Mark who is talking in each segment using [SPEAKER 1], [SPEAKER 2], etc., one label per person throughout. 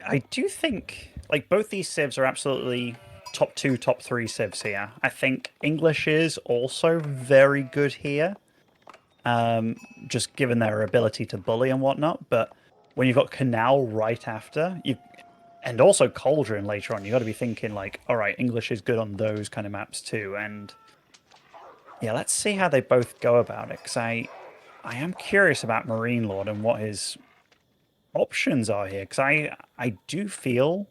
[SPEAKER 1] I do think like both these civs are absolutely top two, top three civs here. I think English is also very good here, just given their ability to bully and whatnot. But when you've got Canal right after you, and also Cauldron later on, you got to be thinking like, all right, English is good on those kind of maps too. And yeah, let's see how they both go about it, because I am curious about MarineLorD and what his options are here, because I do feel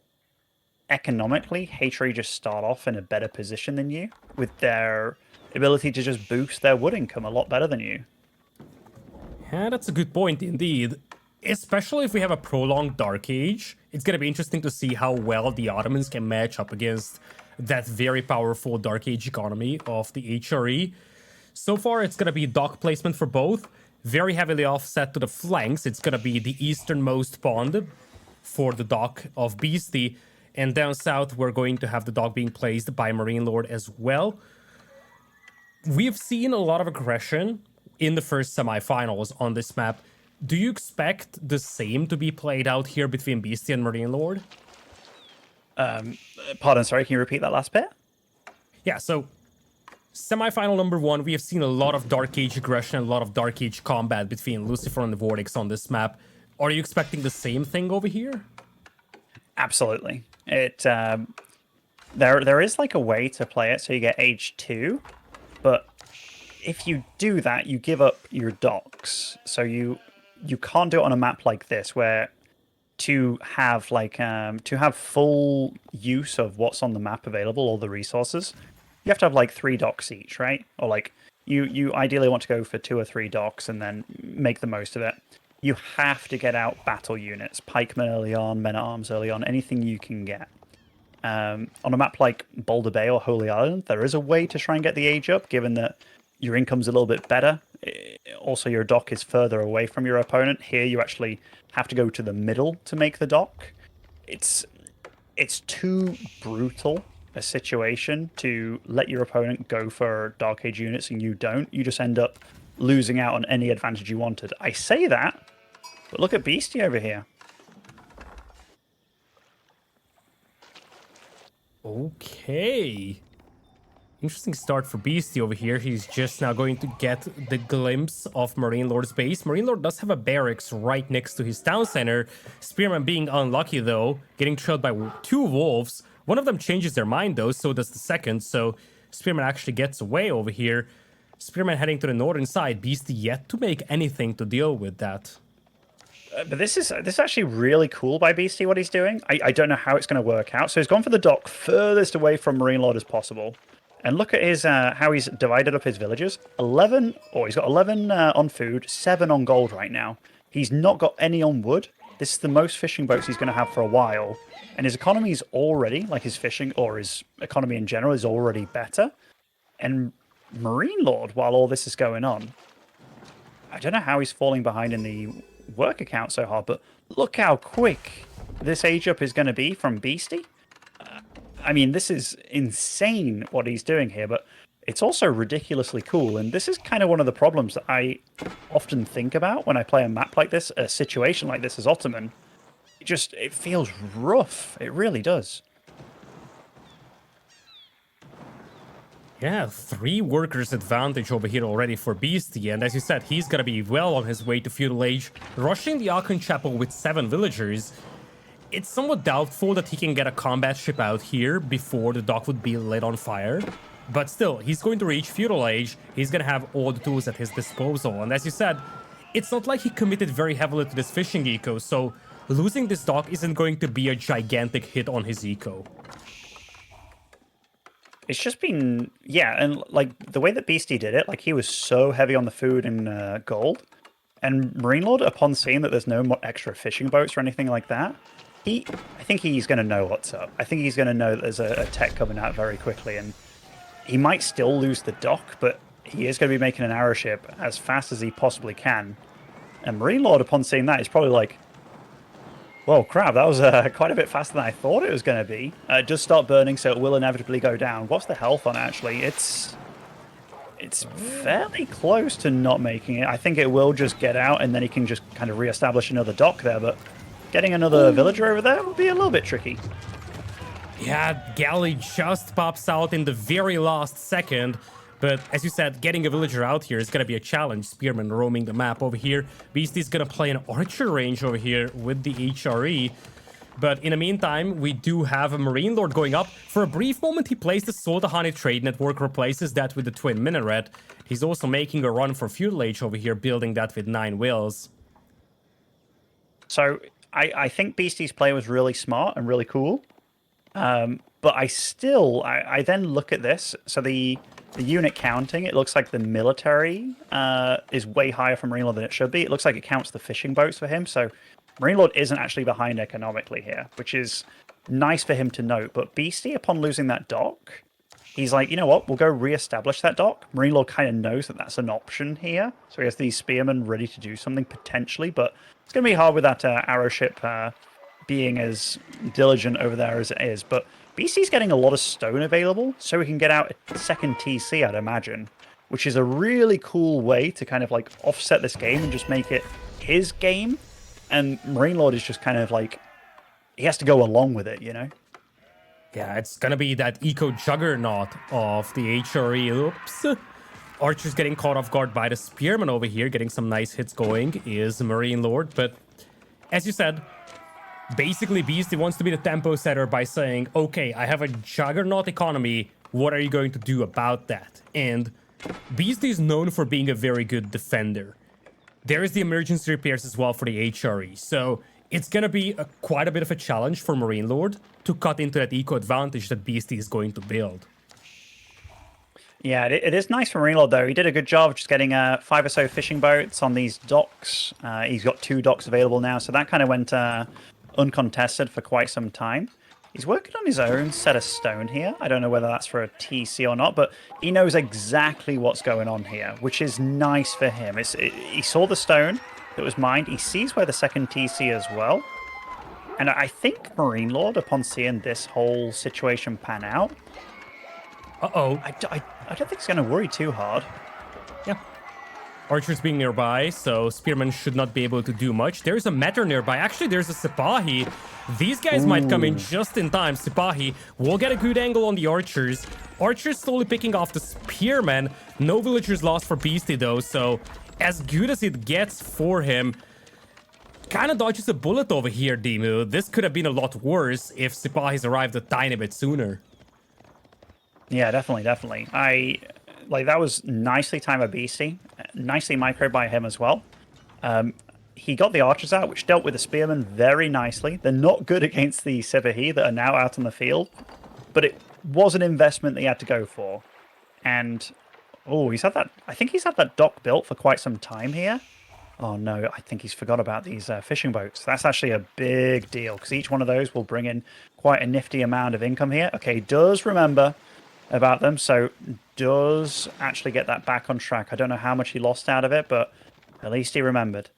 [SPEAKER 1] economically, Hatry just start off in a better position than you, with their ability to just boost their wood income a lot better than you.
[SPEAKER 2] Yeah, that's a good point indeed. Especially if we have a prolonged Dark Age, it's gonna be interesting to see how well the Ottomans can match up against that very powerful Dark Age economy of the HRE. So far, it's gonna be dock placement for both, very heavily offset to the flanks. It's gonna be the easternmost pond for the dock of Beastie, and down south, we're going to have the dock being placed by MarineLorD as well. We've seen a lot of aggression in the first semifinals on this map. Do you expect the same to be played out here between Beastie and MarineLorD?
[SPEAKER 1] Pardon, sorry, can you repeat that last bit?
[SPEAKER 2] Yeah, so semifinal number one, we have seen a lot of Dark Age aggression, a lot of Dark Age combat between Lucifer and the Vortex on this map. Are you expecting the same thing over here?
[SPEAKER 1] Absolutely. There is like a way to play it so you get age 2, but if you do that, you give up your docks. So you can't do it on a map like this, where to have full use of what's on the map available, all the resources, you have to have like 3 docks each, right? Or like you ideally want to go for 2 or 3 docks and then make the most of it. You have to get out battle units, pikemen early on, men-at-arms early on, anything you can get. On a map like Boulder Bay or Holy Island, there is a way to try and get the age up, given that your income's a little bit better. Also, your dock is further away from your opponent. Here, you actually have to go to the middle to make the dock. It's too brutal a situation to let your opponent go for Dark Age units and you don't. You just end up losing out on any advantage you wanted. I say that, but look at Beastie over here.
[SPEAKER 2] Okay. Interesting start for Beastie over here. He's just now going to get the glimpse of MarineLorD's base. MarineLorD does have a barracks right next to his town center. Spearman being unlucky, though, getting trailed by 2 wolves. One of them changes their mind, though, so does the second. So Spearman actually gets away over here. Spearman heading to the northern side. Beastie yet to make anything to deal with that.
[SPEAKER 1] But this is actually really cool by Beastie, what he's doing. I don't know how it's going to work out. So he's gone for the dock furthest away from MarineLorD as possible. And look at his how he's divided up his villages. 11, or he's got 11 on food, 7 on gold right now. He's not got any on wood. This is the most fishing boats he's going to have for a while. And his economy is already, like his fishing, or his economy in general, is already better. And MarineLorD, while all this is going on, I don't know how he's falling behind in the work account so hard, but look how quick this age up is going to be from Beastie. I mean, this is insane what he's doing here, but it's also ridiculously cool. And this is kind of one of the problems that I often think about when I play a map like this, a situation like this as Ottoman. It feels rough. It really does.
[SPEAKER 2] Yeah, 3 workers advantage over here already for Beastie, and as you said, he's gonna be well on his way to feudal age, rushing the Aachen Chapel with 7 villagers. It's somewhat doubtful that he can get a combat ship out here before the dock would be lit on fire. But still, he's going to reach feudal age, he's gonna have all the tools at his disposal, and as you said, it's not like he committed very heavily to this fishing eco, so losing this dock isn't going to be a gigantic hit on his eco.
[SPEAKER 1] It's just been, yeah, and like the way that Beastie did it, like he was so heavy on the food and gold, and MarineLorD, upon seeing that there's no more extra fishing boats or anything like that, I think he's going to know what's up. I think he's going to know that there's a tech coming out very quickly, and he might still lose the dock, but he is going to be making an arrow ship as fast as he possibly can. And MarineLorD, upon seeing that, is probably like, whoa, crap, that was quite a bit faster than I thought it was going to be. Just start burning, so it will inevitably go down. What's the health on it, actually? It's fairly close to not making it. I think it will just get out, and then he can just kind of re-establish another dock there, but getting another villager over there would be a little bit tricky.
[SPEAKER 2] Yeah, Galley just pops out in the very last second. But as you said, getting a villager out here is going to be a challenge. Spearman roaming the map over here. Beastie's going to play an archer range over here with the HRE. But in the meantime, we do have a MarineLorD going up. For a brief moment, he plays the Sultahani trade network, replaces that with the Twin Minaret. He's also making a run for feudal age over here, building that with 9 wheels.
[SPEAKER 1] So I think Beastie's play was really smart and really cool. But I then look at this. So the unit counting, it looks like the military is way higher for MarineLorD than it should be. It looks like it counts the fishing boats for him. So MarineLorD isn't actually behind economically here, which is nice for him to note. But Beastie, upon losing that dock, he's like, you know what? We'll go reestablish that dock. MarineLorD kind of knows that that's an option here. So he has these spearmen ready to do something potentially. But it's going to be hard with that arrow ship being as diligent over there as it is. But Beastie's getting a lot of stone available, so we can get out a second TC, I'd imagine, which is a really cool way to kind of like offset this game and just make it his game. And MarineLorD is just kind of like, he has to go along with it, you know?
[SPEAKER 2] Yeah, it's gonna be that eco juggernaut of the HRE. Oops. Archer's getting caught off guard by the Spearman over here, getting some nice hits going, is MarineLorD. But as you said, basically Beastie wants to be the tempo setter by saying, okay, I have a juggernaut economy, what are you going to do about that? And Beastie is known for being a very good defender. There is the emergency repairs as well for the HRE, so it's gonna be quite a bit of a challenge for MarineLorD to cut into that eco advantage that Beastie is going to build.
[SPEAKER 1] Yeah, it is nice for MarineLorD, though. He did a good job of just getting 5 or so fishing boats on these docks. He's got 2 docks available now, so that kind of went uncontested for quite some time. He's working on his own set of stone here. I don't know whether that's for a TC or not, but he knows exactly what's going on here, which is nice for him. He saw the stone that was mined. He sees where the second TC as well. And I think MarineLorD, upon seeing this whole situation pan out,
[SPEAKER 2] Uh-oh.
[SPEAKER 1] I don't think it's going to worry too hard.
[SPEAKER 2] Yeah. Archers being nearby, so Spearman should not be able to do much. There's a Matter nearby. Actually, there's a Sipahi. These guys might come in just in time. Sipahi will get a good angle on the Archers. Archers slowly picking off the Spearman. No villagers lost for Beastie, though, so as good as it gets for him. Kind of dodges a bullet over here, Demu. This could have been a lot worse if Sipahi's arrived a tiny bit sooner.
[SPEAKER 1] Yeah, definitely. That was nicely timed by Beastie. Nicely microed by him as well. He got the archers out, which dealt with the spearmen very nicely. They're not good against the Sipahi that are now out on the field, but it was an investment that he had to go for. And, he's had that. I think he's had that dock built for quite some time here. Oh no, I think he's forgot about these fishing boats. That's actually a big deal, because each one of those will bring in quite a nifty amount of income here. Okay, he does remember about them, so does actually get that back on track. I don't know how much he lost out of it, but at least he remembered.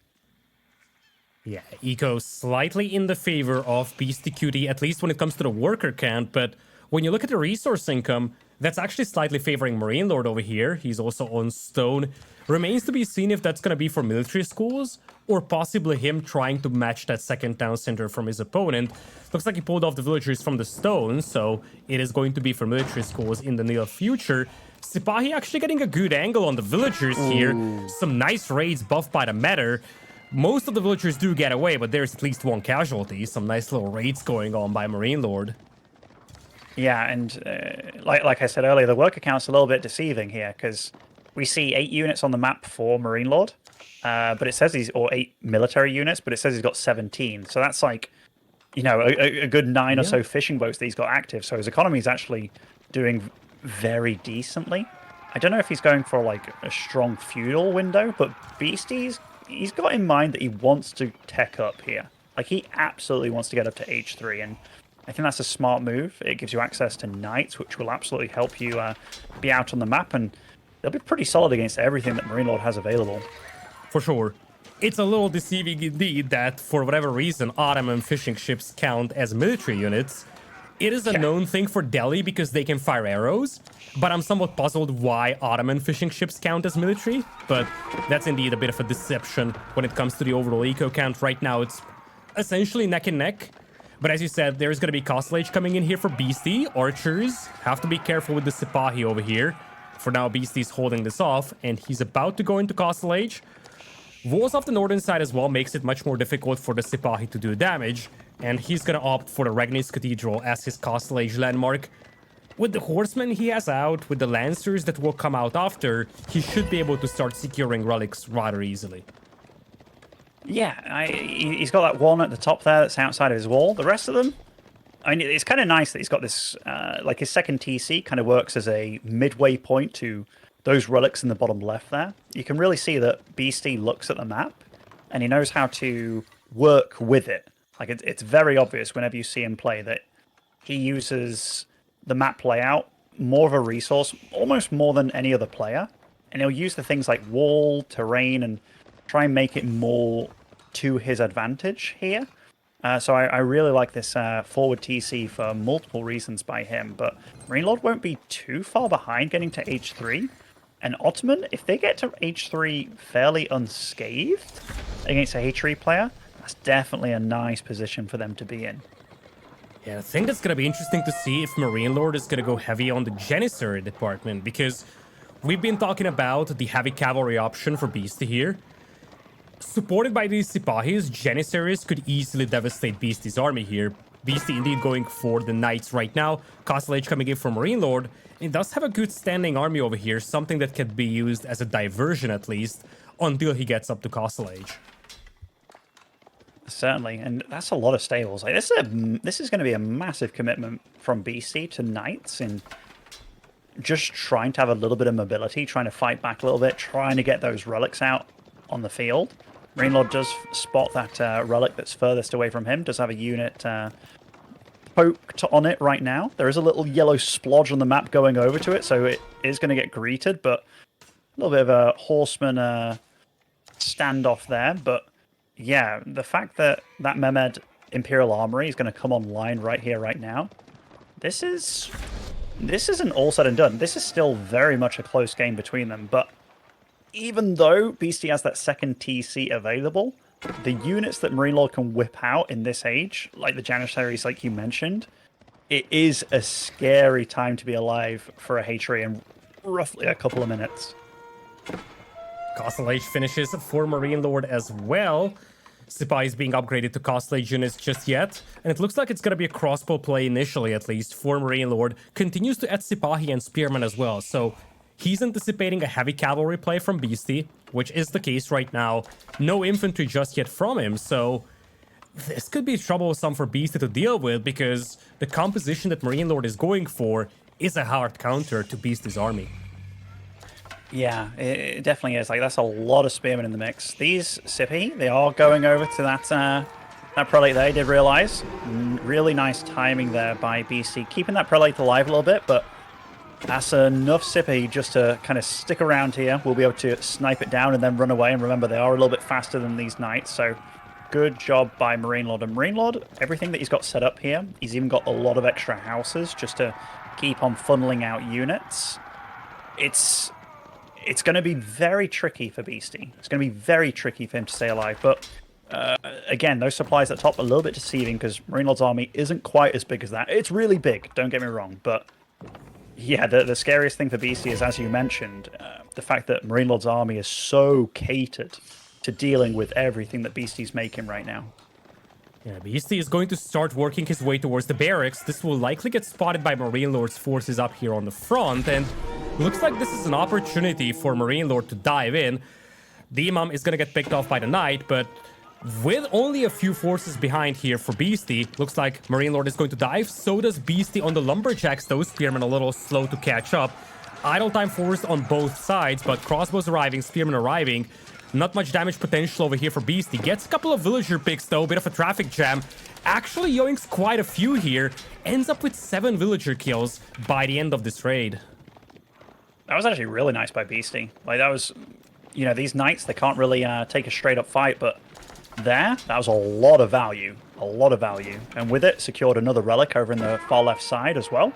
[SPEAKER 2] Yeah, eco slightly in the favor of Beastyqt, at least when it comes to the worker count, but when you look at the resource income, that's actually slightly favoring MarineLorD over here. He's also on stone. Remains to be seen if that's going to be for military schools or possibly him trying to match that second town center from his opponent. Looks like he pulled off the villagers from the stone, so it is going to be for military schools in the near future. Sipahi actually getting a good angle on the villagers here. Some nice raids buffed by the Matter. Most of the villagers do get away, but there's at least one casualty. Some nice little raids going on by MarineLorD.
[SPEAKER 1] Yeah, and like I said earlier, the worker count's a little bit deceiving here, because we see 8 units on the map for MarineLorD, but it says or 8 military units, but it says he's got 17. So that's like, a good 9 or so fishing boats that he's got active. So his economy is actually doing very decently. I don't know if he's going for like a strong feudal window, but Beastie's, he's got in mind that he wants to tech up here. Like, he absolutely wants to get up to H3, and I think that's a smart move. It gives you access to knights, which will absolutely help you be out on the map, and they'll be pretty solid against everything that MarineLorD has available.
[SPEAKER 2] For sure. It's a little deceiving indeed that, for whatever reason, Ottoman fishing ships count as military units. It is a known thing for Delhi because they can fire arrows, but I'm somewhat puzzled why Ottoman fishing ships count as military, but that's indeed a bit of a deception when it comes to the overall eco count. Right now, it's essentially neck and neck. But as you said, there's going to be Castle Age coming in here for Beastie. Archers have to be careful with the Sipahi over here. For now, Beastie's holding this off, and he's about to go into Castle Age. Walls off the northern side as well makes it much more difficult for the Sipahi to do damage, and he's going to opt for the Regnis Cathedral as his Castle Age landmark. With the horsemen he has out, with the lancers that will come out after, he should be able to start securing relics rather easily.
[SPEAKER 1] Yeah, he's got that one at the top there that's outside of his wall. The rest of them, I mean, it's kind of nice that he's got this, like his second TC kind of works as a midway point to those relics in the bottom left there. You can really see that Beastie looks at the map and he knows how to work with it. Like it's very obvious whenever you see him play that he uses the map layout more of a resource, almost more than any other player. And he'll use the things like wall, terrain, and try and make it more to his advantage here. So I really like this forward TC for multiple reasons by him. But MarineLorD won't be too far behind getting to H3. And Ottoman, if they get to H3 fairly unscathed against a H3 player, that's definitely a nice position for them to be in.
[SPEAKER 2] Yeah, I think it's going to be interesting to see if MarineLorD is going to go heavy on the Janissary department, because we've been talking about the heavy cavalry option for Beastie here. Supported by these Sipahis, Janissaries could easily devastate Beastie's army here. Beastie indeed going for the knights right now. Castle Age coming in for MarineLorD. It does have a good standing army over here, something that can be used as a diversion at least, until he gets up to Castle Age.
[SPEAKER 1] Certainly, and that's a lot of stables. Like this is going to be a massive commitment from Beastie to knights in just trying to have a little bit of mobility, trying to fight back a little bit, trying to get those relics out on the field. MarineLorD does spot that relic that's furthest away from him, does have a unit poked on it right now. There is a little yellow splodge on the map going over to it, so it is going to get greeted, but a little bit of a horseman standoff there. But yeah, the fact that Mehmed Imperial Armory is going to come online right here, right now, this isn't all said and done. This is still very much a close game between them, but even though Beastie has that second TC available, the units that MarineLorD can whip out in this age, like the Janissaries like you mentioned, it is a scary time to be alive for a H3 in roughly a couple of minutes.
[SPEAKER 2] Castle Age finishes for MarineLorD as well. Sipahi is being upgraded to Castle Age units just yet, and it looks like it's going to be a crossbow play initially at least for MarineLorD. Continues to add Sipahi and Spearmen as well, so he's anticipating a heavy cavalry play from Beastie, which is the case right now. No infantry just yet from him, so this could be troublesome for Beastie to deal with, because the composition that MarineLorD is going for is a hard counter to Beastie's army.
[SPEAKER 1] Yeah, it definitely is. Like, that's a lot of spearmen in the mix. These Sipi, they are going over to that prelate there, I did realize. Really nice timing there by Beastie, keeping that prelate alive a little bit, but that's enough Sipi just to kind of stick around here. We'll be able to snipe it down and then run away. And remember, they are a little bit faster than these knights, so good job by MarineLorD. And MarineLorD, everything that he's got set up here, he's even got a lot of extra houses just to keep on funneling out units. It's going to be very tricky for Beastie. It's going to be very tricky for him to stay alive. But again, those supplies at the top are a little bit deceiving because MarineLorD's army isn't quite as big as that. It's really big, don't get me wrong. But yeah, the scariest thing for Beastie is, as you mentioned, the fact that MarineLorD's army is so catered to dealing with everything that Beastie's making right now.
[SPEAKER 2] Yeah, Beastie is going to start working his way towards the barracks. This will likely get spotted by MarineLorD's forces up here on the front, and looks like this is an opportunity for MarineLorD to dive in. The Imam is going to get picked off by the knight, but with only a few forces behind here for Beastie, looks like MarineLorD is going to dive. So does Beastie on the lumberjacks, those spearmen a little slow to catch up. Idle time forced on both sides, but crossbows arriving, spearmen arriving. Not much damage potential over here for Beastie. Gets a couple of villager picks though, bit of a traffic jam. Actually yoinks quite a few here. Ends up with 7 villager kills by the end of this raid.
[SPEAKER 1] That was actually really nice by Beastie. Like, that was, you know, these knights, they can't really take a straight up fight, but that was a lot of value. A lot of value. And with it, secured another relic over in the far left side as well.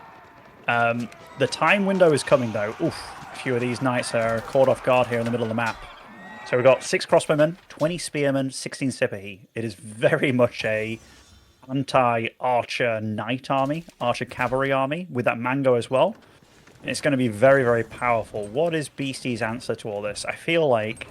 [SPEAKER 1] The time window is coming though. Oof, a few of these knights are caught off guard here in the middle of the map. So we've got 6 crossbowmen, 20 spearmen, 16 sipahi. It is very much a anti-archer knight army, archer cavalry army, with that mango as well. And it's going to be very, very powerful. What is Beastie's answer to all this? I feel like...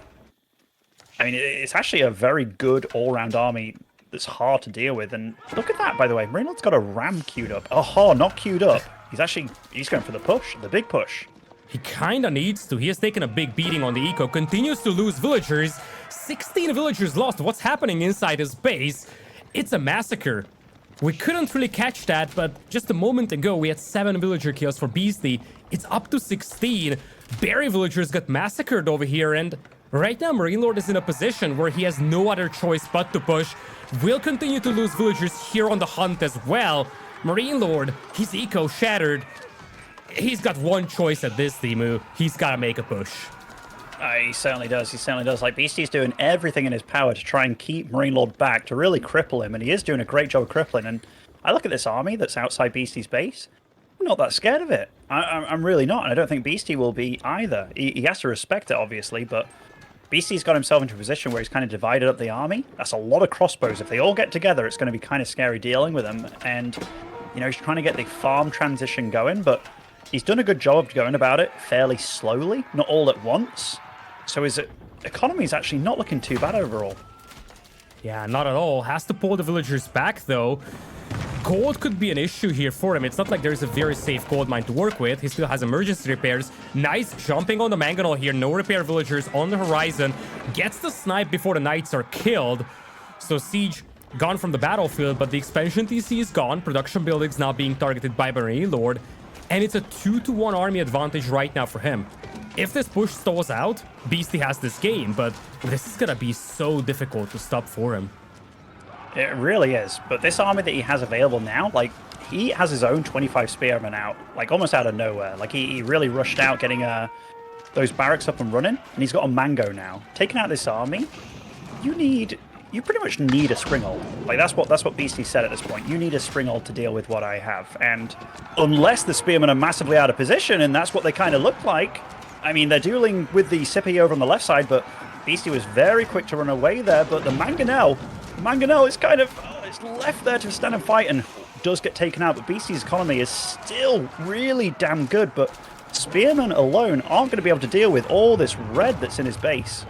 [SPEAKER 1] I mean, it's actually a very good all-round army that's hard to deal with. And look at that, by the way. MarineLorD's got a ram queued up. Oh, not queued up. He's going for the push, the big push.
[SPEAKER 2] He kinda needs to. He has taken a big beating on the eco, continues to lose villagers. 16 villagers lost. What's happening inside his base? It's a massacre. We couldn't really catch that, but just a moment ago we had 7 villager kills for Beastie. It's up to 16. Berry villagers got massacred over here, and right now MarineLorD is in a position where he has no other choice but to push. We'll continue to lose villagers here on the hunt as well. MarineLorD, his eco shattered. He's got one choice at this, Demu. He's got to make a push.
[SPEAKER 1] He certainly does. He certainly does. Like, Beastie's doing everything in his power to try and keep MarineLorD back, to really cripple him, and he is doing a great job of crippling. And I look at this army that's outside Beastie's base. I'm not that scared of it. I'm really not, and I don't think Beastie will be either. He has to respect it, obviously, but Beastie's got himself into a position where he's kind of divided up the army. That's a lot of crossbows. If they all get together, it's going to be kind of scary dealing with them. And, you know, he's trying to get the farm transition going, but he's done a good job of going about it fairly slowly, not all at once. So his economy is actually not looking too bad overall.
[SPEAKER 2] Yeah, not at all. Has to pull the villagers back, though. Gold could be an issue here for him. It's not like there's a very safe gold mine to work with. He still has emergency repairs. Nice jumping on the mangonel here. No repair villagers on the horizon. Gets the snipe before the knights are killed. So Siege gone from the battlefield, but the expansion TC is gone. Production buildings now being targeted by MarineLorD. And it's a 2-to-1 army advantage right now for him. If this push stalls out, Beastie has this game, but this is going to be so difficult to stop for him.
[SPEAKER 1] It really is. But this army that he has available now, like, he has his own 25 spearmen out, like, almost out of nowhere. Like, he really rushed out getting those barracks up and running, and he's got a mango now. Taking out this army, you pretty much need a springald. Like, that's what Beastie said at this point. You need a springald to deal with what I have. And unless the spearmen are massively out of position, and that's what they kind of look like, I mean, they're dueling with the Sippy over on the left side, but Beastie was very quick to run away there. But the Mangonel is kind of it's left there to stand and fight and does get taken out. But Beastie's economy is still really damn good. But spearmen alone aren't going to be able to deal with all this red that's in his base.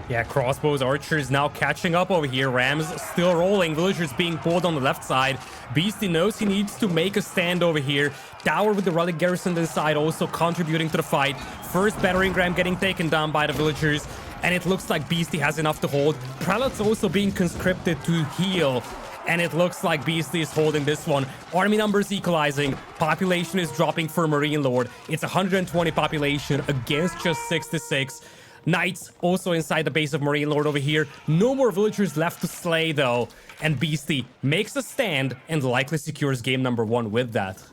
[SPEAKER 2] Yeah, crossbows, archers now catching up over here. Rams still rolling. Villagers being pulled on the left side. Beastie knows he needs to make a stand over here. Tower with the relic garrison inside also contributing to the fight. First battering ram getting taken down by the villagers. And it looks like Beastie has enough to hold. Prelate's also being conscripted to heal. And it looks like Beastie is holding this one. Army numbers equalizing. Population is dropping for MarineLorD. It's 120 population against just 66. Knights also inside the base of MarineLorD over here. No more villagers left to slay, though. And Beastie makes a stand and likely secures game number 1 with that.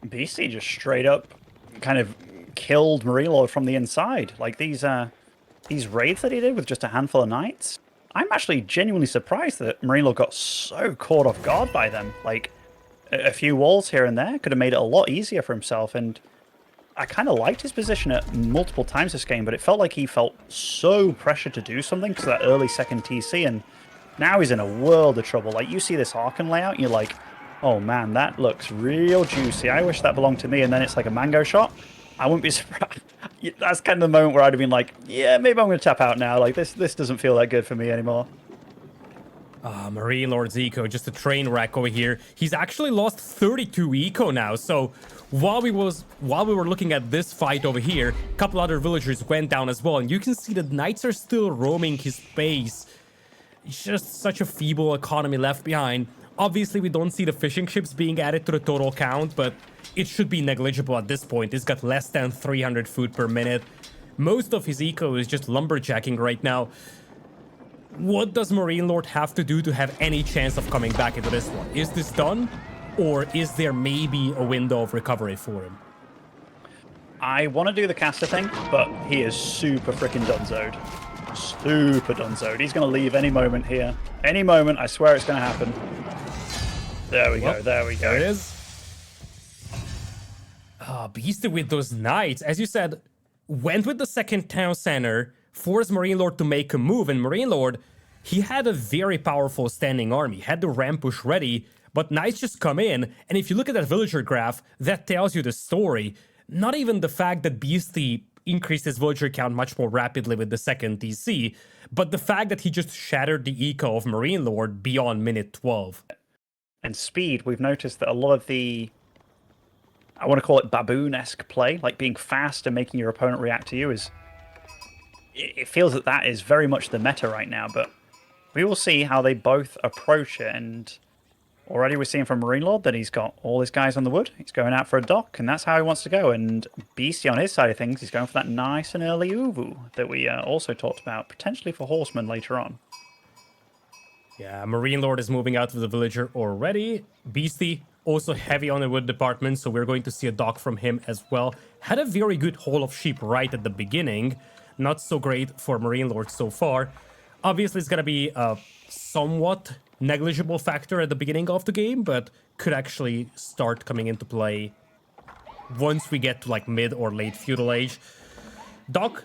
[SPEAKER 1] Beastie just straight up kind of killed MarineLorD from the inside. Like, these raids that he did with just a handful of knights, I'm actually genuinely surprised that MarineLorD got so caught off guard by them. Like, a few walls here and there could have made it a lot easier for himself, and I kind of liked his position at multiple times this game, but it felt like he felt so pressured to do something because of that early second TC, and now he's in a world of trouble. Like, you see this Archon layout, and you're like, oh man, that looks real juicy. I wish that belonged to me, and then it's like a mango shot. I wouldn't be surprised. That's kind of the moment where I'd have been like, yeah, maybe I'm going to tap out now. Like, this doesn't feel that good for me anymore.
[SPEAKER 2] MarineLorD's eco, just a train wreck over here. He's actually lost 32 eco now, so while we were looking at this fight over here, a couple other villagers went down as well, and you can see that knights are still roaming his base. It's just such a feeble economy left behind. Obviously, we don't see the fishing ships being added to the total count, but it should be negligible at this point. He's got less than 300 food per minute. Most of his eco is just lumberjacking right now. What does MarineLorD have to do to have any chance of coming back into this one? Is this done? Or is there maybe a window of recovery for him?
[SPEAKER 1] I want to do the caster thing, but he is super freaking dunzoed. Super dunzoed. He's going to leave any moment here. Any moment, I swear it's going to happen. There we go, there we go.
[SPEAKER 2] There it is. Beastie with those knights. As you said, went with the second town center, force MarineLorD to make a move, and MarineLorD, he had a very powerful standing army, had the ramp push ready, but knights just come in, and if you look at that villager graph, that tells you the story. Not even the fact that Beastie increased his villager count much more rapidly with the second TC, but the fact that he just shattered the eco of MarineLorD beyond minute 12.
[SPEAKER 1] And speed, we've noticed that a lot of the, I want to call it baboon-esque play, like being fast and making your opponent react to you, is, it feels that that is very much the meta right now, but we will see how they both approach it. And already we're seeing from MarineLorD that he's got all his guys on the wood. He's going out for a dock, and that's how he wants to go. And Beastie on his side of things, he's going for that nice and early Uvu that we also talked about, potentially for horsemen later on.
[SPEAKER 2] Yeah, MarineLorD is moving out with the villager already. Beastie also heavy on the wood department, so we're going to see a dock from him as well. Had a very good haul of sheep right at the beginning. Not so great for MarineLorD so far. Obviously, it's going to be a somewhat negligible factor at the beginning of the game, but could actually start coming into play once we get to like mid or late feudal age. Dock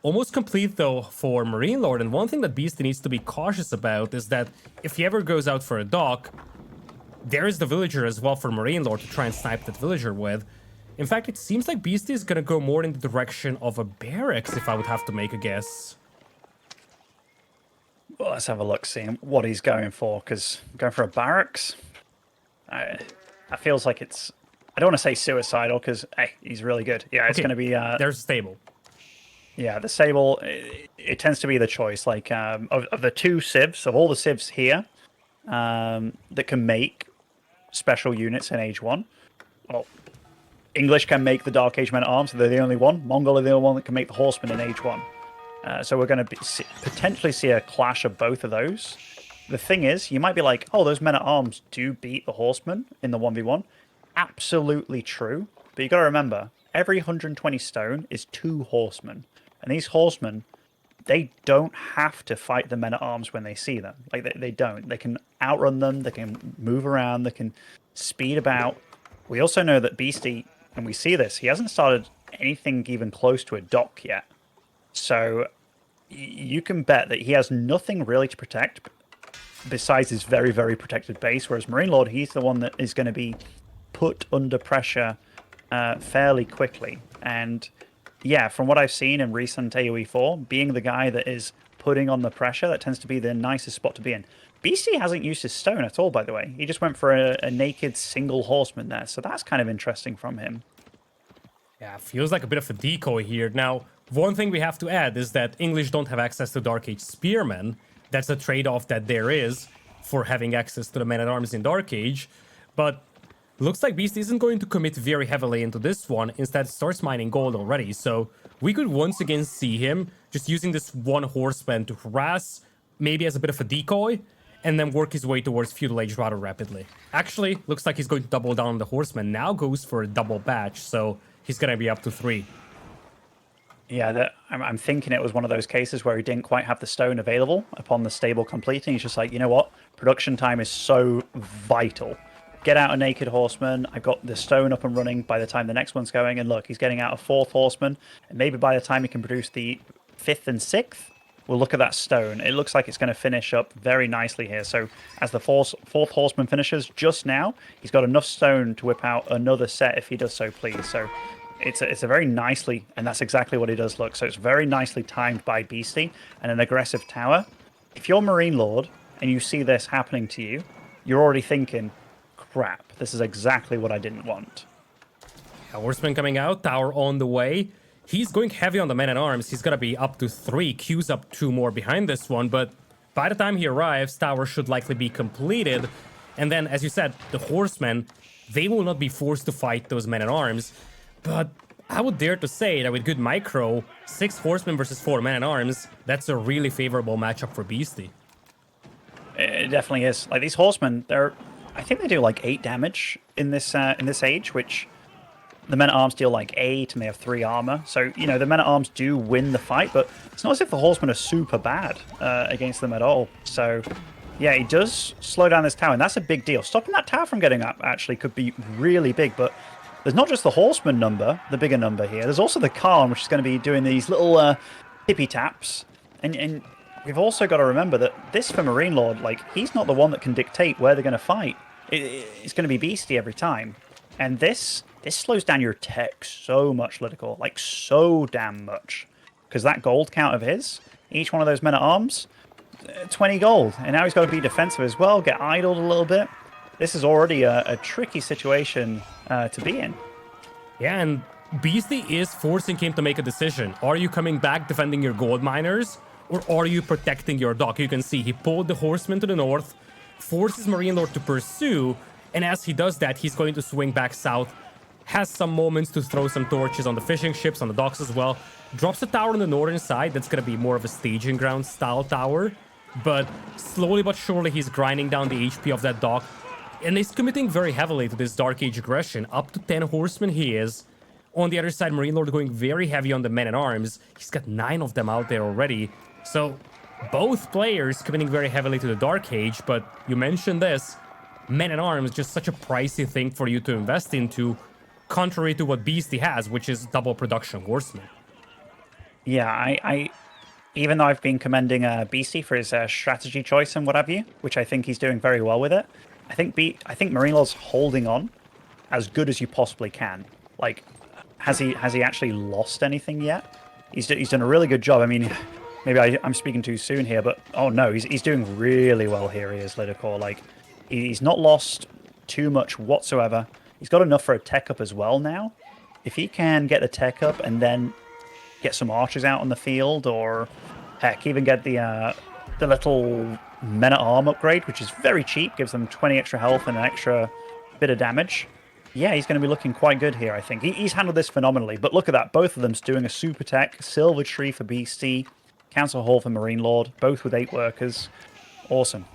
[SPEAKER 2] almost complete though for MarineLorD, and one thing that Beastie needs to be cautious about is that if he ever goes out for a dock, there is the villager as well for MarineLorD to try and snipe that villager with. In fact, it seems like Beastie is going to go more in the direction of a barracks, if I would have to make a guess.
[SPEAKER 1] Well, let's have a look, see what he's going for, because going for a barracks, I feels like it's, I don't want to say suicidal, because hey, he's really good. Yeah, it's going to be...
[SPEAKER 2] there's stable.
[SPEAKER 1] Yeah, the Sable, it tends to be the choice. Like, of the two civs, of all the civs here, that can make special units in Age 1, well, English can make the Dark Age Men-at-Arms, so they're the only one. Mongol are the only one that can make the Horsemen in Age 1. So we're going to potentially see a clash of both of those. The thing is, you might be like, oh, those Men-at-Arms do beat the Horsemen in the 1v1. Absolutely true. But you got to remember, every 120 stone is 2 Horsemen. And these Horsemen, they don't have to fight the Men-at-Arms when they see them. Like, they don't. They can outrun them, they can move around, they can speed about. We also know that Beastie, and we see this, he hasn't started anything even close to a dock yet. So you can bet that he has nothing really to protect besides his very, very protected base, whereas MarineLorD, he's the one that is going to be put under pressure fairly quickly. And yeah, from what I've seen in recent AoE 4, being the guy that is putting on the pressure, that tends to be the nicest spot to be in. Beastie hasn't used his stone at all, by the way. He just went for a naked single horseman there, so that's kind of interesting from him.
[SPEAKER 2] Yeah, feels like a bit of a decoy here. Now, one thing we have to add is that English don't have access to Dark Age Spearmen. That's a trade-off that there is for having access to the Men-at-Arms in Dark Age. But looks like Beastie isn't going to commit very heavily into this one. Instead, starts mining gold already. So we could once again see him just using this one horseman to harass, maybe as a bit of a decoy, and then work his way towards feudal age rather rapidly. Actually, looks like he's going to double down on the horseman. Now goes for a double batch, so he's going to be up to 3.
[SPEAKER 1] Yeah, I'm thinking it was one of those cases where he didn't quite have the stone available upon the stable completing. He's just like, you know what? Production time is so vital. Get out a naked horseman. I've got the stone up and running by the time the next one's going. And look, he's getting out a 4th horseman. And maybe by the time he can produce the 5th and 6th, we'll look at that stone. It looks like it's going to finish up very nicely here. So as the 4th horseman finishes just now, he's got enough stone to whip out another set if he does so please. So it's a very nicely, and that's exactly what he does look. So it's very nicely timed by Beastie and an aggressive tower. If you're MarineLorD and you see this happening to you, you're already thinking, crap, this is exactly what I didn't want.
[SPEAKER 2] Horseman coming out, tower on the way. He's going heavy on the Men-at-Arms. He's going to be up to 3, queues up 2 more behind this one, but by the time he arrives, tower should likely be completed. And then, as you said, the Horsemen, they will not be forced to fight those Men-at-Arms. But I would dare to say that with good micro, 6 Horsemen versus 4 Men-at-Arms, that's a really favorable matchup for Beastie.
[SPEAKER 1] It definitely is. Like, these Horsemen, I think they do like 8 damage in this age, which the Men-at-Arms deal like 8, and they have 3 armor. So, you know, the Men-at-Arms do win the fight, but it's not as if the Horsemen are super bad against them at all. So, yeah, he does slow down this tower, and that's a big deal. Stopping that tower from getting up actually could be really big, but there's not just the Horseman number, the bigger number here. There's also the Khan, which is going to be doing these little tippy taps. And we've also got to remember that this for MarineLorD, like, he's not the one that can dictate where they're going to fight. It's going to be Beastie every time. And this slows down your tech so much, Lidakor. Like, so damn much. Because that gold count of his, each one of those men-at-arms, 20 gold. And now he's got to be defensive as well, get idled a little bit. This is already a tricky situation to be in.
[SPEAKER 2] Yeah, and Beastie is forcing him to make a decision. Are you coming back defending your gold miners, or are you protecting your dock? You can see he pulled the horsemen to the north, forces MarineLorD to pursue, and as he does that, he's going to swing back south, has some moments to throw some torches on the fishing ships, on the docks as well, drops a tower on the northern side. That's going to be more of a staging ground style tower, but slowly but surely he's grinding down the HP of that dock, and he's committing very heavily to this Dark Age aggression. Up to 10 horsemen he is. On the other side, MarineLorD going very heavy on the men-at-arms. He's got 9 of them out there already. So both players committing very heavily to the Dark Age, but you mentioned this, men-at-arms, just such a pricey thing for you to invest into, contrary to what Beastie has, which is double production horsemen.
[SPEAKER 1] Yeah, I even though I've been commending Beastie for his strategy choice and what have you, which I think he's doing very well with it, I think MarineLorD's holding on as good as you possibly can. Like, has he actually lost anything yet? He's done a really good job. I mean, maybe I'm speaking too soon here, but oh no, he's doing really well here. He is, Lidakor. Like, he's not lost too much whatsoever. He's got enough for a tech up as well now. If he can get the tech up and then get some archers out on the field, or heck, even get the little men-at-arm upgrade, which is very cheap, gives them 20 extra health and an extra bit of damage. Yeah, he's going to be looking quite good here, I think. He's handled this phenomenally, but look at that. Both of them's doing a super tech. Silver Tree for Beastie, Council Hall for MarineLorD, both with 8 workers. Awesome.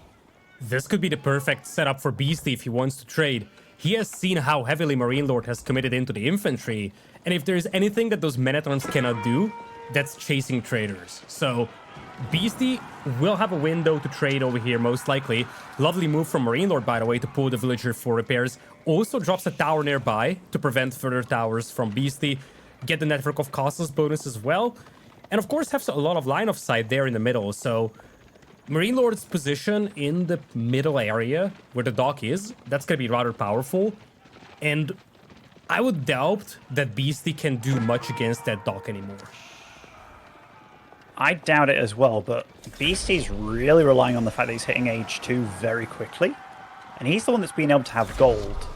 [SPEAKER 2] This could be the perfect setup for Beastie if he wants to trade. He has seen how heavily MarineLorD has committed into the infantry, and if there's anything that those men-at-arms cannot do, that's chasing traders. So Beastie will have a window to trade over here, most likely. Lovely move from MarineLorD, by the way, to pull the villager for repairs. Also drops a tower nearby to prevent further towers from Beastie. Get the network of castles bonus as well. And of course have a lot of line of sight there in the middle. So MarineLorD's position in the middle area where the dock is, that's going to be rather powerful. And I would doubt that Beastie can do much against that dock anymore.
[SPEAKER 1] I doubt it as well, but Beastie's really relying on the fact that he's hitting age 2 very quickly. And he's the one that's been able to have gold.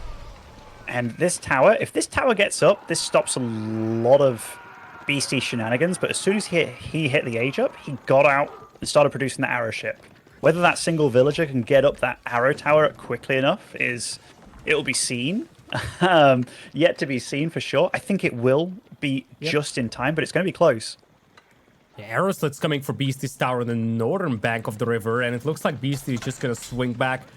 [SPEAKER 1] And this tower, if this tower gets up, this stops a lot of Beastie shenanigans. But as soon as he hit the age up, he got out and started producing the arrow ship. Whether that single villager can get up that arrow tower quickly enough it'll be seen. Yet to be seen for sure. I think it will be just in time, but it's going to be close.
[SPEAKER 2] Yeah, arrow slits coming for Beastie's tower on the northern bank of the river, and it looks like Beastie is just going to swing back.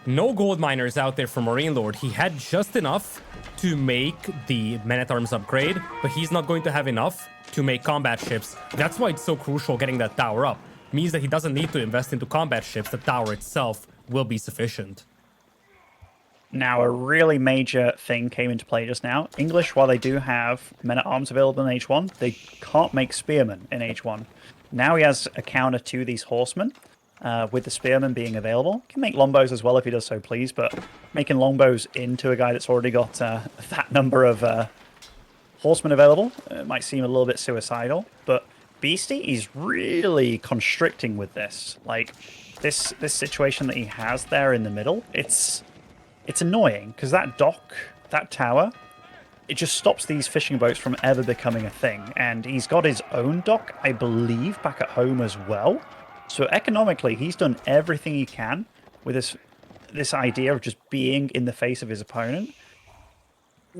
[SPEAKER 2] No gold miners out there for MarineLorD. He had just enough to make the men-at-arms upgrade, but he's not going to have enough to make combat ships. That's why it's so crucial getting that tower up. It means that he doesn't need to invest into combat ships. The tower itself will be sufficient.
[SPEAKER 1] Now, a really major thing came into play just now. English, while they do have men-at-arms available in H1, they can't make spearmen in H1. Now he has a counter to these horsemen, with the spearmen being available. He can make longbows as well if he does so please, but making longbows into a guy that's already got that number of horsemen available might seem a little bit suicidal. But Beastie is really constricting with this. Like, this situation that he has there in the middle, it's annoying, because that dock, that tower, it just stops these fishing boats from ever becoming a thing. And he's got his own dock, I believe, back at home as well. So economically, he's done everything he can with this idea of just being in the face of his opponent.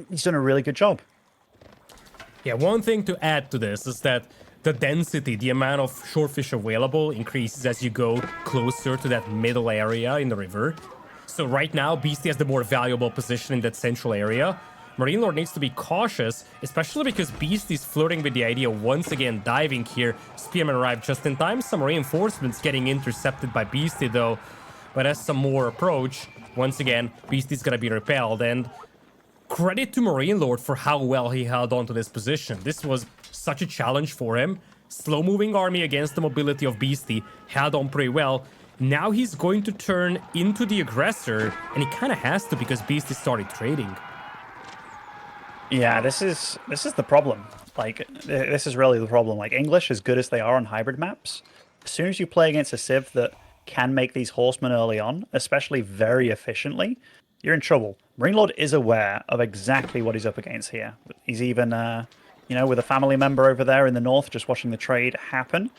[SPEAKER 1] He's done a really good job.
[SPEAKER 2] Yeah, one thing to add to this is that the density, the amount of shorefish available, increases as you go closer to that middle area in the river. So right now, Beastie has the more valuable position in that central area. MarineLorD needs to be cautious, especially because Beastie's flirting with the idea of once again diving here. Spearmen arrived just in time. Some reinforcements getting intercepted by Beastie though. But as some more approach, once again, Beastie's gonna be repelled. And credit to MarineLorD for how well he held on to this position. This was such a challenge for him. slow-moving army against the mobility of Beastie held on pretty well. Now he's going to turn into the aggressor, and he kind of has to because Beastie started trading.
[SPEAKER 1] Yeah, this is the problem. Like, this is really the problem. Like, English, as good as they are on hybrid maps, as soon as you play against a civ that can make these horsemen early on, especially very efficiently, you're in trouble. MarineLorD is aware of exactly what he's up against here. He's even, you know, with a family member over there in the north, just watching the trade happen.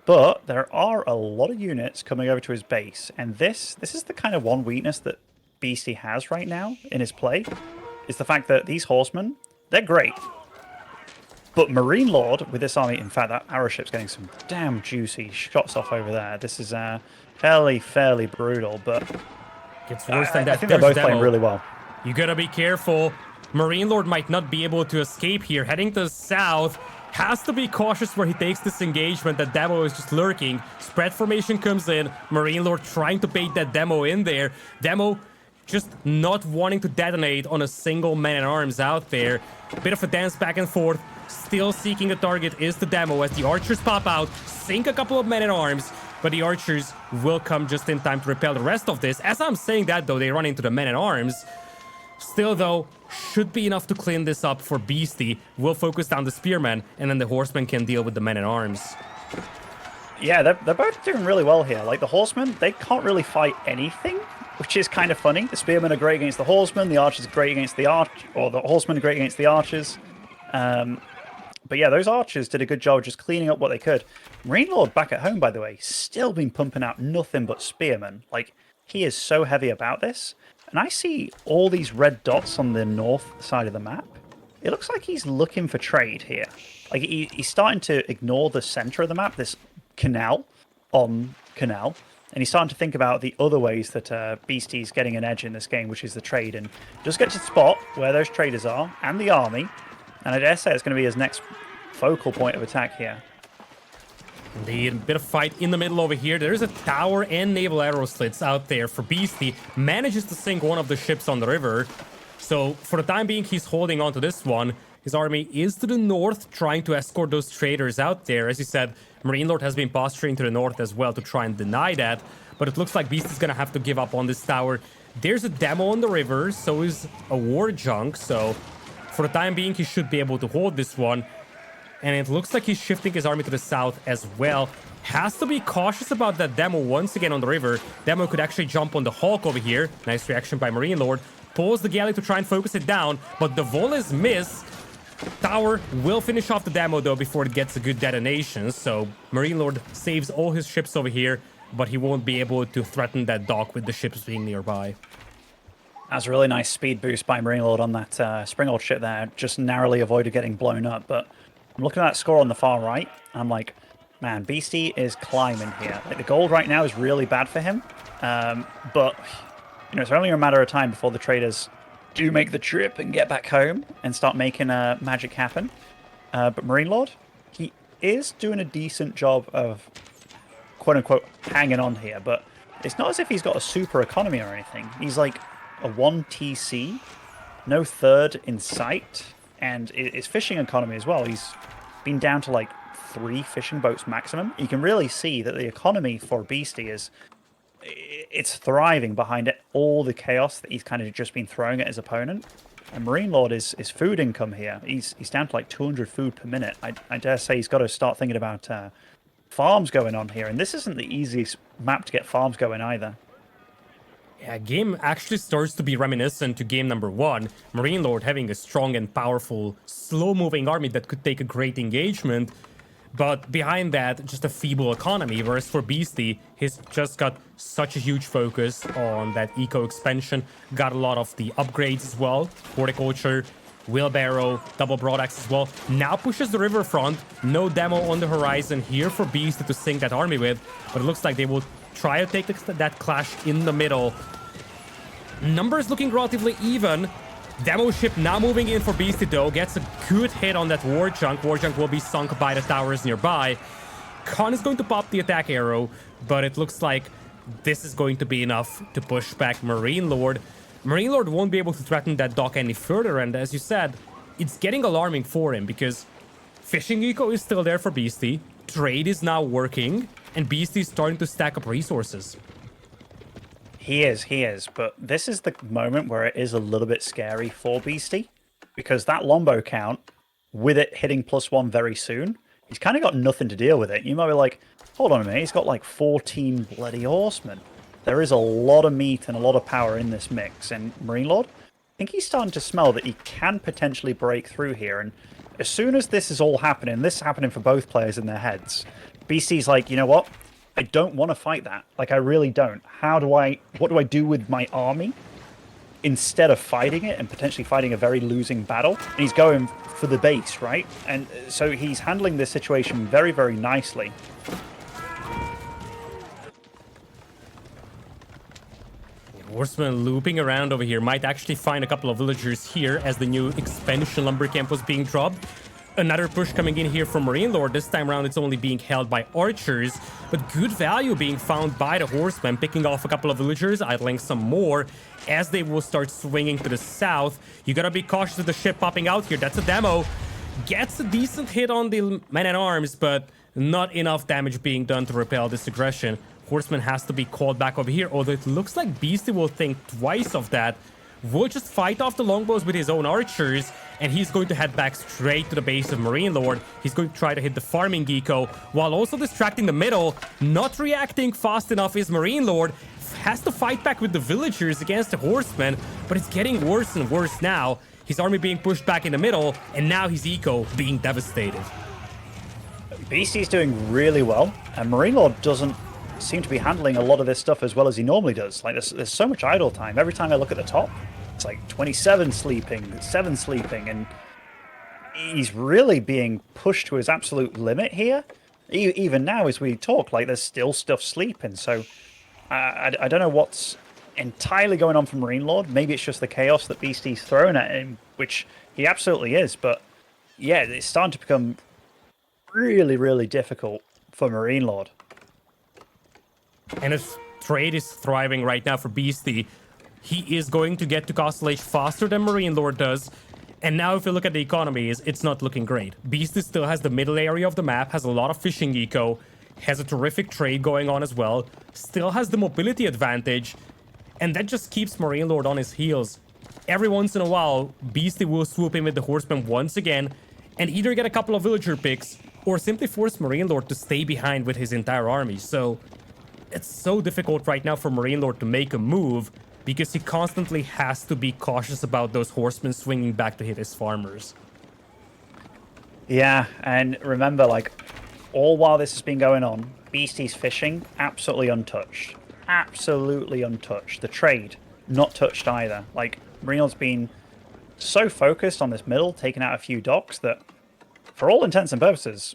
[SPEAKER 1] But there are a lot of units coming over to his base, and this is the kind of one weakness that Beastie has right now in his play, is the fact that these horsemen, they're great. But MarineLorD with this army, in fact, that arrow ship's getting some damn juicy shots off over there. This is fairly brutal, but
[SPEAKER 2] Gets worse than that.
[SPEAKER 1] I think they're both playing really well.
[SPEAKER 2] You gotta be careful. MarineLorD might not be able to escape here. Heading to the south. Has to be cautious where he takes this engagement. That demo is just lurking. Spread formation comes in. MarineLorD trying to bait that demo in there. Demo just not wanting to detonate on a single man-at-arms out there. Bit of a dance back and forth. Still seeking a target is the demo as the archers pop out. Sink a couple of men-at-arms. But the archers will come just in time to repel the rest of this. As I'm saying that, though, they run into the men-at-arms. Still, though, should be enough to clean this up for Beastie. We'll focus down the spearmen, and then the horsemen can deal with the men-at-arms.
[SPEAKER 1] Yeah, they're both doing really well here. Like, the horsemen, they can't really fight anything, which is kind of funny. The spearmen are great against the horsemen, the archers are great against the the horsemen are great against the archers. But yeah, those archers did a good job just cleaning up what they could. MarineLorD back at home, by the way, still been pumping out nothing but spearmen. Like, he is so heavy about this. And I see all these red dots on the north side of the map. It looks like he's looking for trade here. Like, he's starting to ignore the center of the map, this canal on canal. And he's starting to think about the other ways that Beastie's getting an edge in this game, which is the trade. And just get to spot where those traders are and the army. And I dare say it's going to be his next focal point of attack here.
[SPEAKER 2] Indeed, a bit of fight in the middle over here. There's a tower and naval arrow slits out there for Beastie. Manages to sink one of the ships on the river. So for the time being, he's holding on to this one. His army is to the north, trying to escort those traders out there. As you said, MarineLorD has been posturing to the north as well to try and deny that. But it looks like Beastie's going to have to give up on this tower. There's a demo on the river, so is a war junk. So for the time being, he should be able to hold this one. And it looks like he's shifting his army to the south as well. Has to be cautious about that demo once again on the river. Demo could actually jump on the Hawk over here. Nice reaction by MarineLorD. Pulls the galley to try and focus it down, but the volleys miss. Tower will finish off the demo, though, before it gets a good detonation. So MarineLorD saves all his ships over here, but he won't be able to threaten that dock with the ships being nearby.
[SPEAKER 1] That's a really nice speed boost by MarineLorD on that Springold ship there. Just narrowly avoided getting blown up, but I'm looking at that score on the far right, and I'm like, man, Beastie is climbing here. Like, the gold right now is really bad for him, but you know, it's only a matter of time before the traders do make the trip and get back home and start making magic happen. But MarineLorD, he is doing a decent job of quote-unquote hanging on here, but it's not as if he's got a super economy or anything. He's like a 1 TC, no third in sight, and his fishing economy as well. He's been down to like 3 fishing boats maximum. You can really see that the economy for Beastie it's thriving behind it, all the chaos that he's kind of just been throwing at his opponent. And MarineLorD is food income here. He's down to like 200 food per minute. I dare say he's got to start thinking about farms going on here. And this isn't the easiest map to get farms going either.
[SPEAKER 2] Yeah, game actually starts to be reminiscent to game number 1. MarineLorD having a strong and powerful, slow-moving army that could take a great engagement. But behind that, just a feeble economy. Whereas for Beastie, he's just got such a huge focus on that eco expansion. Got a lot of the upgrades as well. Horticulture, wheelbarrow, double broadaxe as well. Now pushes the riverfront. No demo on the horizon here for Beastie to sink that army with. But it looks like they will try to take that clash in the middle. Numbers looking relatively even. Demo ship now moving in for Beastie, though. Gets a good hit on that war junk. War junk will be sunk by the towers nearby. Khan is going to pop the attack arrow, but it looks like this is going to be enough to push back MarineLorD. MarineLorD won't be able to threaten that dock any further, and as you said, it's getting alarming for him because fishing eco is still there for Beastie. trade is now working, and Beastie is starting to stack up resources.
[SPEAKER 1] He is. But this is the moment where it is a little bit scary for Beastie, because that Lombo count, with it hitting +1 very soon, he's kind of got nothing to deal with it. You might be like, hold on a minute, he's got like 14 bloody horsemen. There is a lot of meat and a lot of power in this mix, and MarineLorD, I think he's starting to smell that he can potentially break through here, and as soon as this is all happening, this is happening for both players in their heads, Beastie's like, you know what? I don't want to fight that. Like, I really don't. What do I do with my army instead of fighting it and potentially fighting a very losing battle? And he's going for the base, right? And so he's handling this situation very, very nicely.
[SPEAKER 2] Horseman looping around over here might actually find a couple of villagers here as the new expansion lumber camp was being dropped. Another push coming in here from MarineLorD. This time around, it's only being held by archers, but good value being found by the horsemen, picking off a couple of villagers, idling some more as they will start swinging to the south. You gotta be cautious of the ship popping out here. That's a demo. Gets a decent hit on the men-at-arms, but not enough damage being done to repel this aggression. Horseman has to be called back over here, although it looks like Beastie will think twice of that. Will just fight off the longbows with his own archers, and he's going to head back straight to the base of MarineLorD. He's going to try to hit the farming eco while also distracting the middle. Not reacting fast enough is MarineLorD. Has to fight back with the villagers against the horsemen, but it's getting worse and worse now. His army being pushed back in the middle, and now his eco being devastated.
[SPEAKER 1] Beastie's doing really well, and MarineLorD doesn't seem to be handling a lot of this stuff as well as he normally does. Like, there's so much idle time. Every time I look at the top, it's like 27 sleeping, 7 sleeping, and he's really being pushed to his absolute limit here. Even now, as we talk, like, there's still stuff sleeping. So I don't know what's entirely going on from MarineLorD. Maybe it's just the chaos that Beastie's throwing at him, which he absolutely is. But yeah, it's starting to become really, really difficult for MarineLorD.
[SPEAKER 2] And if trade is thriving right now for Beastie, he is going to get to Castle Age faster than MarineLorD does. And now if you look at the economies, it's not looking great. Beastie still has the middle area of the map, has a lot of fishing eco, has a terrific trade going on as well, still has the mobility advantage, and that just keeps MarineLorD on his heels. Every once in a while, Beastie will swoop in with the horsemen once again, and either get a couple of villager picks, or simply force MarineLorD to stay behind with his entire army. So it's so difficult right now for MarineLorD to make a move, because he constantly has to be cautious about those horsemen swinging back to hit his farmers.
[SPEAKER 1] Yeah, and remember, like, all while this has been going on, Beastie's fishing, absolutely untouched. Absolutely untouched. The trade, not touched either. Like, MarineLorD's been so focused on this middle, taking out a few docks, that, for all intents and purposes,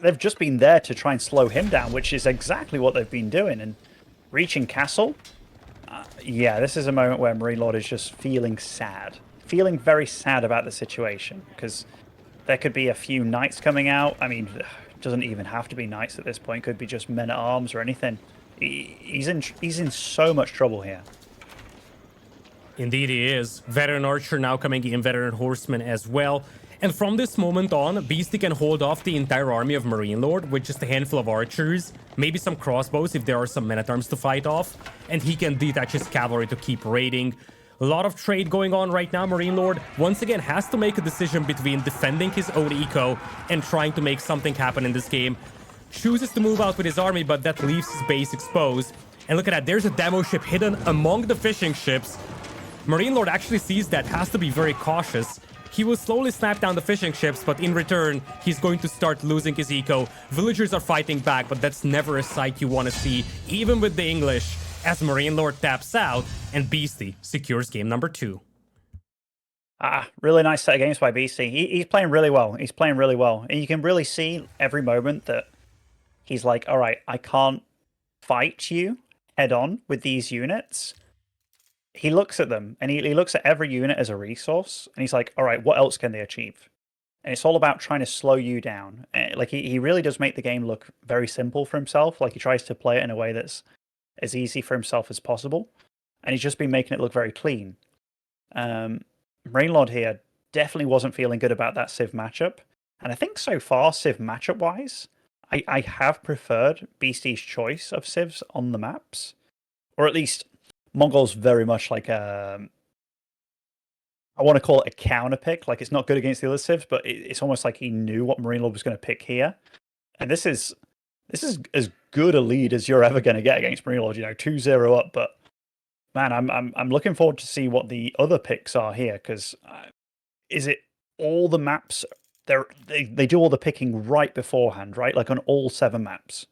[SPEAKER 1] they've just been there to try and slow him down, which is exactly what they've been doing. And reaching castle, yeah, this is a moment where MarineLorD is just feeling sad. Feeling very sad about the situation, because there could be a few knights coming out. I mean, it doesn't even have to be knights at this point. It could be just men-at-arms or anything. He's in so much trouble here.
[SPEAKER 2] Indeed he is. Veteran archer now coming in, veteran horseman as well. And from this moment on, Beastie can hold off the entire army of MarineLorD with just a handful of archers, maybe some crossbows if there are some men-at-arms to fight off, and he can detach his cavalry to keep raiding. A lot of trade going on right now. MarineLorD once again has to make a decision between defending his own eco and trying to make something happen in this game. Chooses to move out with his army, but that leaves his base exposed. And look at that, there's a demo ship hidden among the fishing ships. MarineLorD actually sees that, has to be very cautious. He will slowly snap down the fishing ships, but in return, he's going to start losing his eco. Villagers are fighting back, but that's never a sight you want to see, even with the English, as MarineLorD taps out, and Beastie secures game number 2.
[SPEAKER 1] Really nice set of games by Beastie. He's playing really well. He's playing really well. And you can really see every moment that he's like, all right, I can't fight you head on with these units. He looks at them, and he looks at every unit as a resource, and he's like, all right, what else can they achieve? And it's all about trying to slow you down. Like, he really does make the game look very simple for himself. Like, he tries to play it in a way that's as easy for himself as possible. And he's just been making it look very clean. MarineLorD here definitely wasn't feeling good about that Civ matchup. And I think so far, Civ matchup-wise, I have preferred Beastie's choice of Civs on the maps. Or at least, Mongol's very much like a... I want to call it a counter pick. Like, it's not good against the other Civs, but it's almost like he knew what MarineLorD was going to pick here. And this is as good a lead as you're ever going to get against MarineLorD. You know, 2-0 up. But man, I'm looking forward to see what the other picks are here. Because is it all the maps? They do all the picking right beforehand, right? Like on all 7 maps.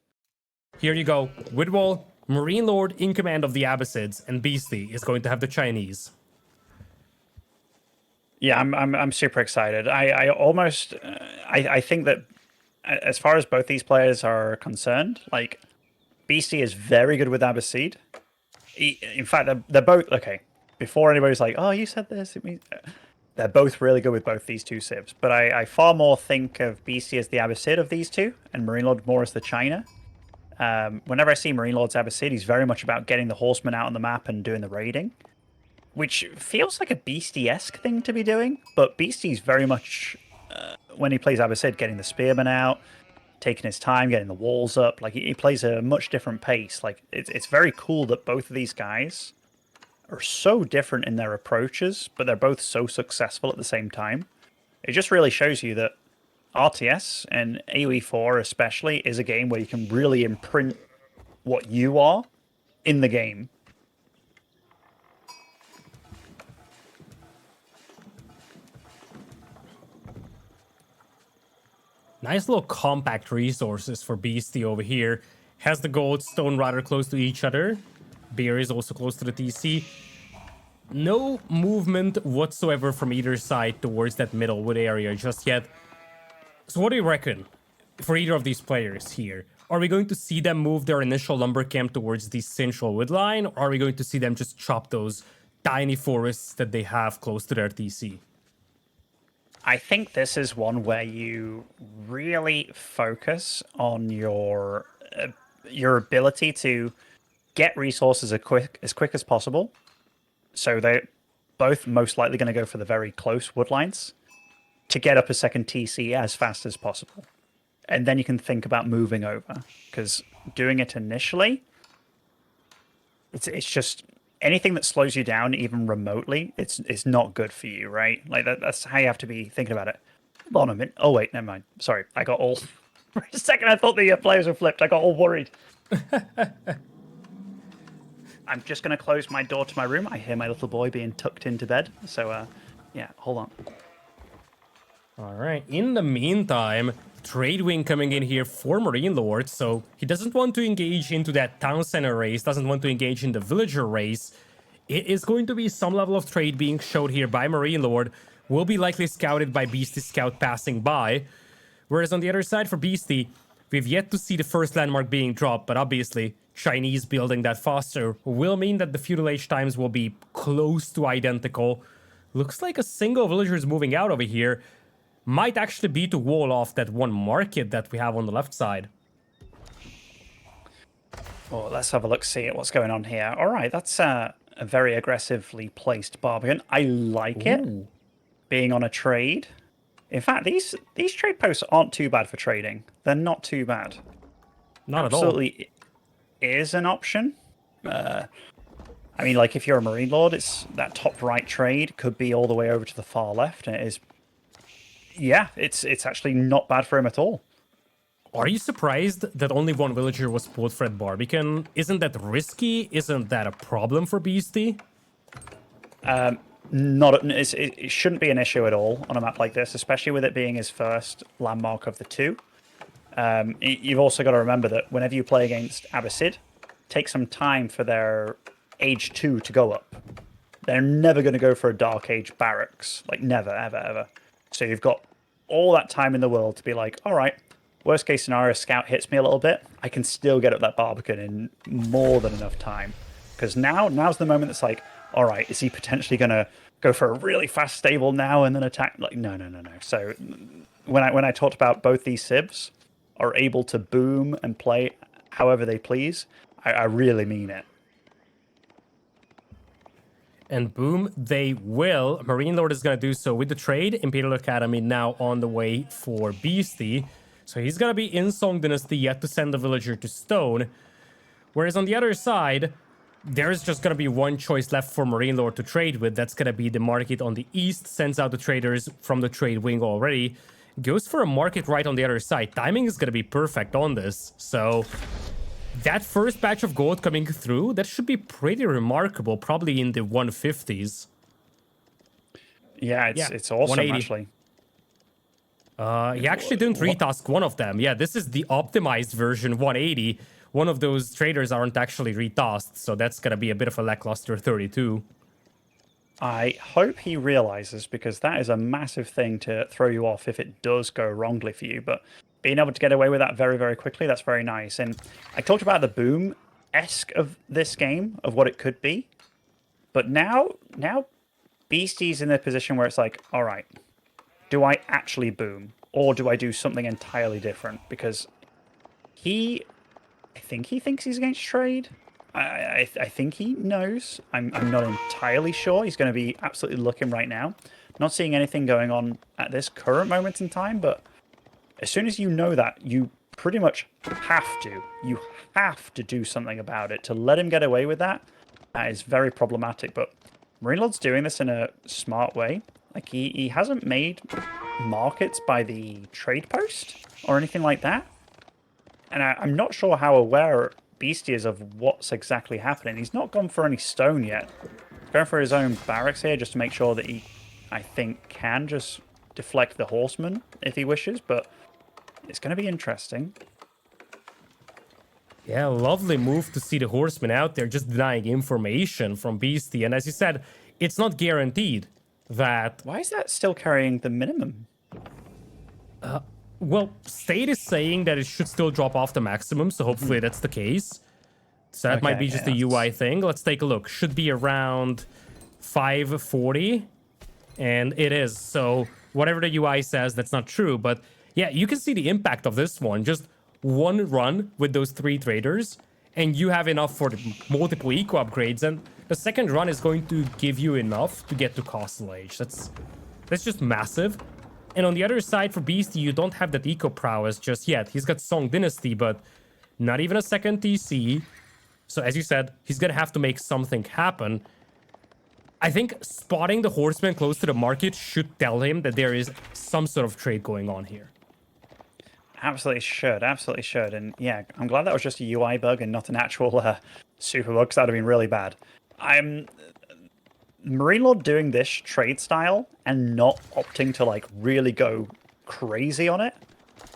[SPEAKER 2] Here you go. Whitwall, MarineLorD in command of the Abbasids, and Beastie is going to have the Chinese.
[SPEAKER 1] Yeah, I'm super excited. I almost I think that as far as both these players are concerned, like Beastie is very good with Abbasid. In fact, they're both okay. Before anybody's like, "Oh, you said this," it means they're both really good with both these two civs. But I far more think of Beastie as the Abbasid of these two, and MarineLorD more as the China. Whenever I see MarineLorD's Abbasid, he's very much about getting the horsemen out on the map and doing the raiding. Which feels like a Beastie-esque thing to be doing, but Beastie's very much, when he plays Abbasid, getting the spearmen out, taking his time, getting the walls up. Like, he plays a much different pace. Like, it's very cool that both of these guys are so different in their approaches, but they're both so successful at the same time. It just really shows you that RTS, and AoE4 especially, is a game where you can really imprint what you are in the game.
[SPEAKER 2] Nice little compact resources for Beastie over here. Has the gold stone rather close to each other. Bear is also close to the TC. No movement whatsoever from either side towards that middle wood area just yet. So what do you reckon for either of these players here? Are we going to see them move their initial lumber camp towards the central wood line? Or are we going to see them just chop those tiny forests that they have close to their TC?
[SPEAKER 1] I think this is one where you really focus on your ability to get resources as quick as possible. So they're both most likely going to go for the very close wood lines to get up a second TC as fast as possible. And then you can think about moving over, because doing it initially, it's just anything that slows you down even remotely, it's not good for you, right? Like that's how you have to be thinking about it. Hold on a minute. Oh wait, never mind. Sorry, I got all for a second. I thought the players were flipped. I got all worried. I'm just gonna close my door to my room. I hear my little boy being tucked into bed. So yeah, hold on.
[SPEAKER 2] All right. In the meantime, Tradewing coming in here for MarineLorD, so he doesn't want to engage into that town center race, doesn't want to engage in the villager race. It is going to be some level of trade being showed here by MarineLorD, will be likely scouted by Beastyqt passing by. Whereas on the other side for Beastie, we've yet to see the first landmark being dropped, but obviously Chinese building that faster will mean that the feudal age times will be close to identical. Looks like a single villager is moving out over here. Might actually be to wall off that one market that we have on the left side.
[SPEAKER 1] Well, let's have a look, see at what's going on here. All right, that's a very aggressively placed barbican. I like it being on a trade. In fact, these trade posts aren't too bad for trading. They're not too bad.
[SPEAKER 2] Not
[SPEAKER 1] Absolutely is an option. I mean, like if you're a MarineLorD, it's that top right trade could be all the way over to the far left, and it is. Yeah, it's actually not bad for him at all.
[SPEAKER 2] Are you surprised that only one villager was pulled for that barbican? Isn't that risky? Isn't that a problem for Beastie?
[SPEAKER 1] It shouldn't be an issue at all on a map like this, especially with it being his first landmark of the two. You've also got to remember that whenever you play against Abbasid, take some time for their Age 2 to go up. They're never going to go for a Dark Age barracks. Like, never, ever, ever. So you've got all that time in the world to be like, all right, worst case scenario, Scout hits me a little bit. I can still get up that barbican in more than enough time. Because now's the moment that's like, all right, is he potentially going to go for a really fast stable now and then attack? Like, no. So when I talked about both these civs are able to boom and play however they please, I really mean it.
[SPEAKER 2] And boom, they will. MarineLorD is going to do so with the trade. Imperial Academy now on the way for Beastie. So he's going to be in Song Dynasty yet to send the villager to stone. Whereas on the other side, there's just going to be one choice left for MarineLorD to trade with. That's going to be the market on the east. Sends out the traders from the trade wing already. Goes for a market right on the other side. Timing is going to be perfect on this. So that first batch of gold coming through, that should be pretty remarkable. Probably in the 150s.
[SPEAKER 1] Yeah, it's awesome, actually.
[SPEAKER 2] He actually didn't retask one of them. Yeah, this is the optimized version 180. One of those traders aren't actually retasked, so that's going to be a bit of a lackluster 32.
[SPEAKER 1] I hope he realizes, because that is a massive thing to throw you off if it does go wrongly for you. But being able to get away with that very, very quickly, that's very nice. And I talked about the boom-esque of this game, of what it could be. But now Beastie's in a position where it's like, all right, do I actually boom? Or do I do something entirely different? Because I think he thinks he's against trade. I think he knows. I'm not entirely sure. He's going to be absolutely looking right now. Not seeing anything going on at this current moment in time, but as soon as you know that, you pretty much have to. You have to do something about it. To let him get away with that, that is very problematic. But MarineLorD's doing this in a smart way. Like, he hasn't made markets by the trade post or anything like that. And I'm not sure how aware Beastie is of what's exactly happening. He's not gone for any stone yet. He's going for his own barracks here just to make sure that he, I think, can just deflect the horsemen if he wishes. But it's going to be interesting.
[SPEAKER 2] Yeah, lovely move to see the horsemen out there just denying information from Beastie. And as you said, it's not guaranteed that...
[SPEAKER 1] Why is that still carrying the minimum?
[SPEAKER 2] Well, State is saying that it should still drop off the maximum, so hopefully that's the case. So that might be just a UI thing. Let's take a look. Should be around 540, and it is. So whatever the UI says, that's not true. But yeah, you can see the impact of this one. Just one run with those 3 traders, and you have enough for the multiple eco upgrades. And the second run is going to give you enough to get to Castle Age. That's just massive. And on the other side for Beastie, you don't have that eco prowess just yet. He's got Song Dynasty, but not even a second TC. So as you said, he's going to have to make something happen. I think spotting the horseman close to the market should tell him that there is some sort of trade going on here.
[SPEAKER 1] Absolutely should. Absolutely should. And yeah, I'm glad that was just a UI bug and not an actual super bug, because that would have been really bad. MarineLorD doing this trade style and not opting to like really go crazy on it,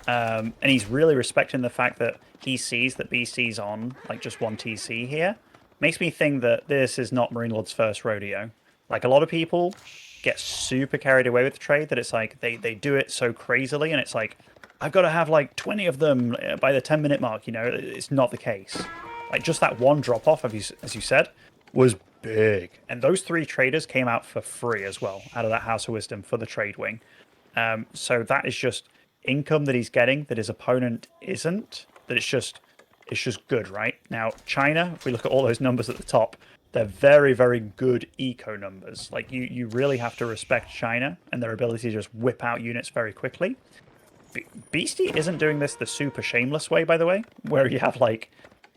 [SPEAKER 1] and he's really respecting the fact that he sees that BC's on like just 1 TC here, makes me think that this is not MarineLorD's first rodeo. Like, a lot of people get super carried away with the trade, that it's like they do it so crazily, and it's like, I've got to have like 20 of them by the 10-minute mark. You know, it's not the case. Like, just that one drop off, as you said, was big. And those 3 traders came out for free as well, out of that House of Wisdom for the trade wing. So that is just income that he's getting that his opponent isn't. That it's just good, right? Now, China, if we look at all those numbers at the top, they're very, very good eco numbers. Like, you really have to respect China and their ability to just whip out units very quickly. Beastie isn't doing this the super shameless way, by the way, where you have like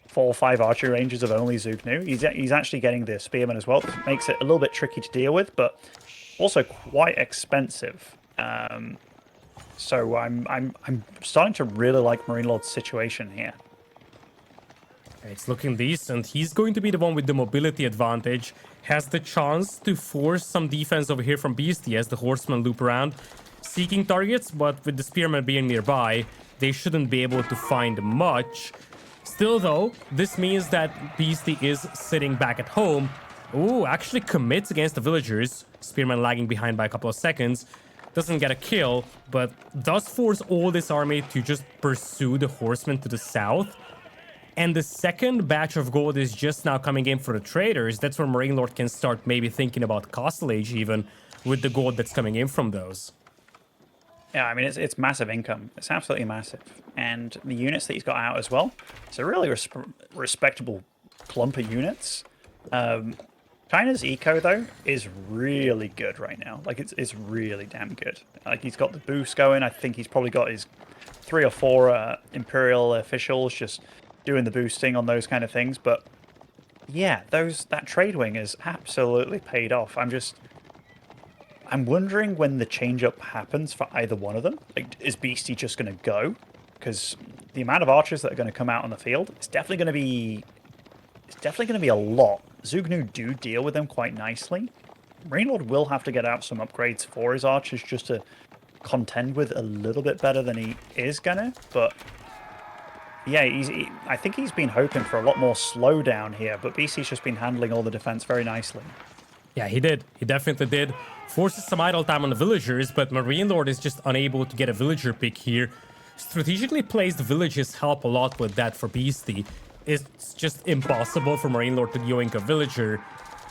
[SPEAKER 1] 4 or 5 archery ranges of only Zugnu. He's actually getting the spearmen as well. It makes it a little bit tricky to deal with, but also quite expensive. So I'm starting to really like MarineLorD's situation here.
[SPEAKER 2] It's looking decent. He's going to be the one with the mobility advantage. Has the chance to force some defense over here from Beastie as the horsemen loop around, seeking targets, but with the spearmen being nearby, they shouldn't be able to find much. Still, though, this means that Beastie is sitting back at home. Ooh, actually commits against the villagers. Spearman lagging behind by a couple of seconds. Doesn't get a kill, but does force all this army to just pursue the horsemen to the south. And the second batch of gold is just now coming in for the traders. That's where MarineLorD can start maybe thinking about Castle Age even, with the gold that's coming in from those.
[SPEAKER 1] Yeah, I mean, it's massive income. It's absolutely massive. And the units that he's got out as well, it's a really respectable clump of units. China's eco though is really good right now. Like it's really damn good. Like he's got the boost going. I think he's probably got his 3 or 4 imperial officials just doing the boosting on those kind of things. But yeah, that trade wing is absolutely paid off. I'm wondering when the change up happens for either one of them. Like, is Beastie just going to go? Because the amount of archers that are going to come out on the field, it's definitely going to be a lot. Zugnu do deal with them quite nicely. MarineLorD will have to get out some upgrades for his archers just to contend with a little bit better than he is gonna. But yeah, I think he's been hoping for a lot more slowdown here, but BC's just been handling all the defense very nicely.
[SPEAKER 2] Yeah, he did. He definitely did. Forces some idle time on the villagers, but MarineLorD is just unable to get a villager pick here. Strategically placed villages help a lot with that for Beastie. It's just impossible for MarineLorD to yoink a villager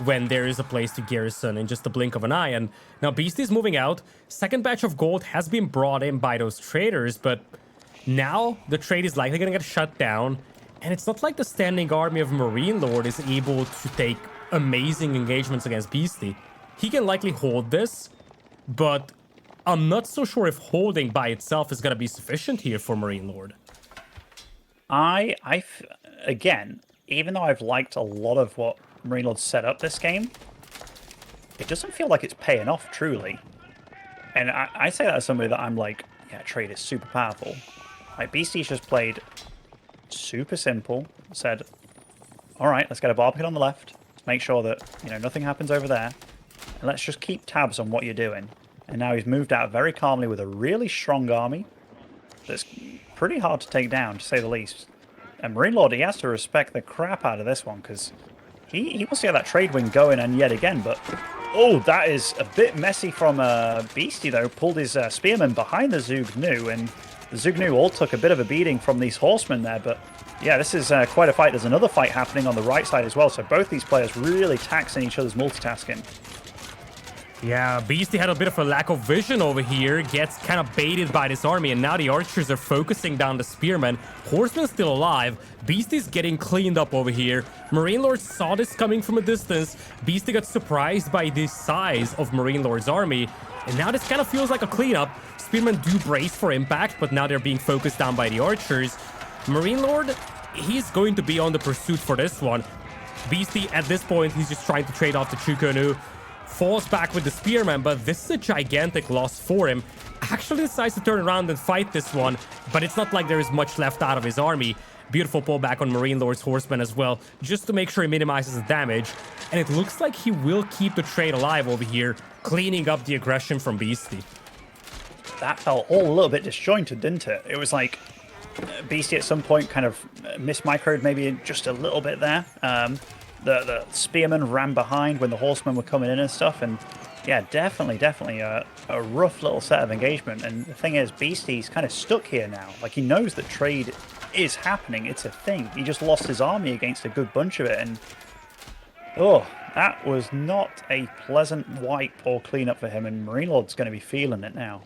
[SPEAKER 2] when there is a place to garrison in just a blink of an eye. And now Beastie is moving out. Second batch of gold has been brought in by those traders, but now the trade is likely going to get shut down. And it's not like the standing army of MarineLorD is able to take amazing engagements against Beastie. He can likely hold this, but I'm not so sure if holding by itself is going to be sufficient here for MarineLorD.
[SPEAKER 1] Again, even though I've liked a lot of what MarineLorD set up this game, it doesn't feel like it's paying off truly. And I say that as somebody that I'm like, yeah, trade is super powerful. Like, Beastie's just played super simple, said, all right, let's get a barbican on the left, make sure that, you know, nothing happens over there, and let's just keep tabs on what you're doing. And now he's moved out very calmly with a really strong army that's pretty hard to take down, to say the least. And MarineLorD, he has to respect the crap out of this one, because he wants to get that trade wing going, and yet again, but... Oh, that is a bit messy from Beastie, though. Pulled his spearman behind the Zugnu, and the Zugnu all took a bit of a beating from these horsemen there, but... Yeah, this is quite a fight. There's another fight happening on the right side as well, so both these players really taxing each other's multitasking.
[SPEAKER 2] Yeah, Beastie had a bit of a lack of vision over here, gets kind of baited by this army, and now the archers are focusing down the spearmen. Horseman's still alive. Beastie's getting cleaned up over here. MarineLorD saw this coming from a distance. Beastie got surprised by the size of MarineLorD's army, and now this kind of feels like a cleanup. Spearmen do brace for impact, but now they're being focused down by the archers. MarineLorD, he's going to be on the pursuit for this one. Beastie, at this point, he's just trying to trade off the Chukonu. Falls back with the spearman, but this is a gigantic loss for him. Actually decides to turn around and fight this one, but it's not like there is much left out of his army. Beautiful pullback on MarineLorD's horseman as well, just to make sure he minimizes the damage. And it looks like he will keep the trade alive over here, cleaning up the aggression from Beastie.
[SPEAKER 1] That felt all a little bit disjointed, didn't it? It was like Beastie at some point kind of mismicroed maybe just a little bit there. The spearmen ran behind when the horsemen were coming in and stuff, and yeah, definitely a rough little set of engagement. And the thing is, Beastie's kind of stuck here now. Like, he knows that trade is happening, it's a thing. He just lost his army against a good bunch of it, and oh, that was not a pleasant wipe or cleanup for him, and MarineLorD's going to be feeling it now.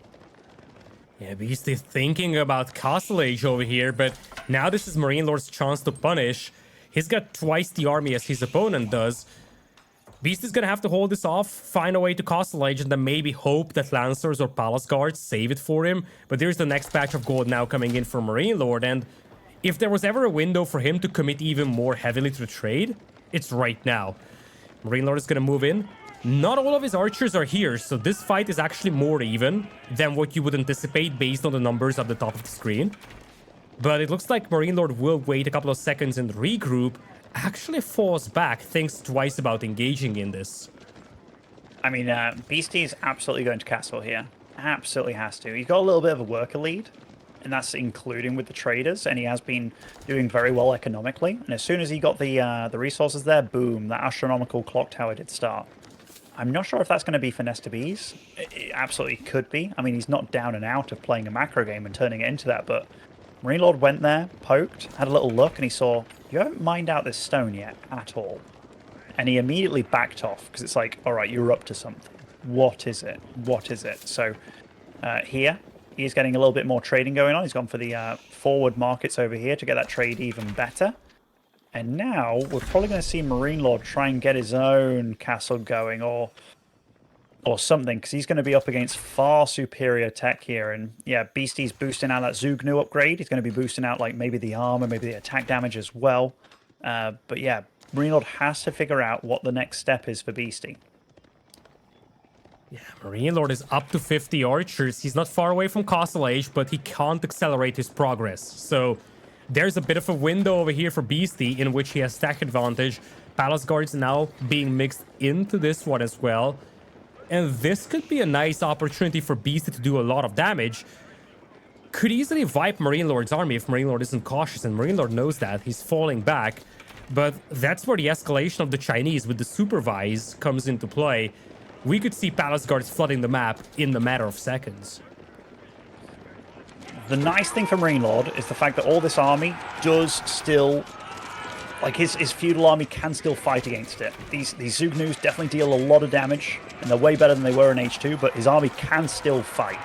[SPEAKER 2] Yeah, Beastie thinking about Castle Age over here, but now this is MarineLorD's chance to punish. He's got twice the army as his opponent does. Beastie's gonna have to hold this off, find a way to Castle Age, and then maybe hope that Lancers or Palace Guards save it for him. But there's the next batch of gold now coming in for MarineLorD, and if there was ever a window for him to commit even more heavily to the trade, it's right now. MarineLorD is gonna move in. Not all of his archers are here, so this fight is actually more even than what you would anticipate based on the numbers at the top of the screen. But it looks like MarineLorD will wait a couple of seconds and regroup. Actually falls back, thinks twice about engaging in this.
[SPEAKER 1] I mean, Beastie's absolutely going to castle here. Absolutely has to. He's got a little bit of a worker lead, and that's including with the traders, and he has been doing very well economically. And as soon as he got the resources there, boom, that astronomical clock tower did start. I'm not sure if that's going to be finesse to bees. It absolutely could be. I mean, he's not down and out of playing a macro game and turning it into that, but MarineLorD went there, poked, had a little look, and he saw, you haven't mined out this stone yet at all. And he immediately backed off, because it's like, all right, you're up to something. What is it? What is it? So here, he's getting a little bit more trading going on. He's gone for the forward markets over here to get that trade even better. And now we're probably going to see MarineLorD try and get his own castle going or something, because he's going to be up against far superior tech here. And yeah, Beastie's boosting out that Zugnu upgrade. He's going to be boosting out like maybe the armor, maybe the attack damage as well. But yeah, MarineLorD has to figure out what the next step is for Beastie.
[SPEAKER 2] Yeah, MarineLorD is up to 50 archers. He's not far away from Castle Age, but he can't accelerate his progress. So there's a bit of a window over here for Beastie in which he has stack advantage. Palace Guards now being mixed into this one as well. And this could be a nice opportunity for Beastie to do a lot of damage. Could easily wipe MarineLorD's army if MarineLorD isn't cautious, and MarineLorD knows that. He's falling back. But that's where the escalation of the Chinese with the supervise comes into play. We could see Palace Guards flooding the map in a matter of seconds.
[SPEAKER 1] The nice thing for MarineLorD is the fact that all this army does still... Like, his feudal army can still fight against it. These Zugnus definitely deal a lot of damage, and they're way better than they were in H2, but his army can still fight.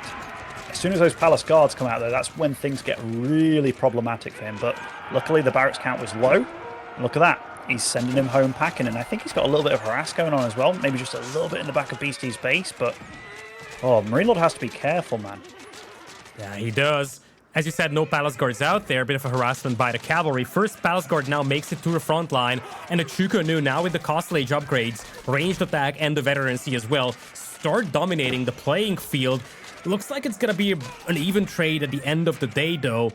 [SPEAKER 1] As soon as those Palace Guards come out, though, that's when things get really problematic for him. But luckily, the barracks count was low. And look at that. He's sending him home packing, and I think he's got a little bit of harass going on as well. Maybe just a little bit in the back of Beastie's base, but... Oh, MarineLorD has to be careful, man.
[SPEAKER 2] Yeah, he does. As you said, no Palace Guards out there. A bit of a harassment by the cavalry. First Palace Guard now makes it to the front line. And the Chukonu, now with the Castle Age upgrades, ranged attack and the veterancy as well, start dominating the playing field. Looks like it's going to be an even trade at the end of the day, though.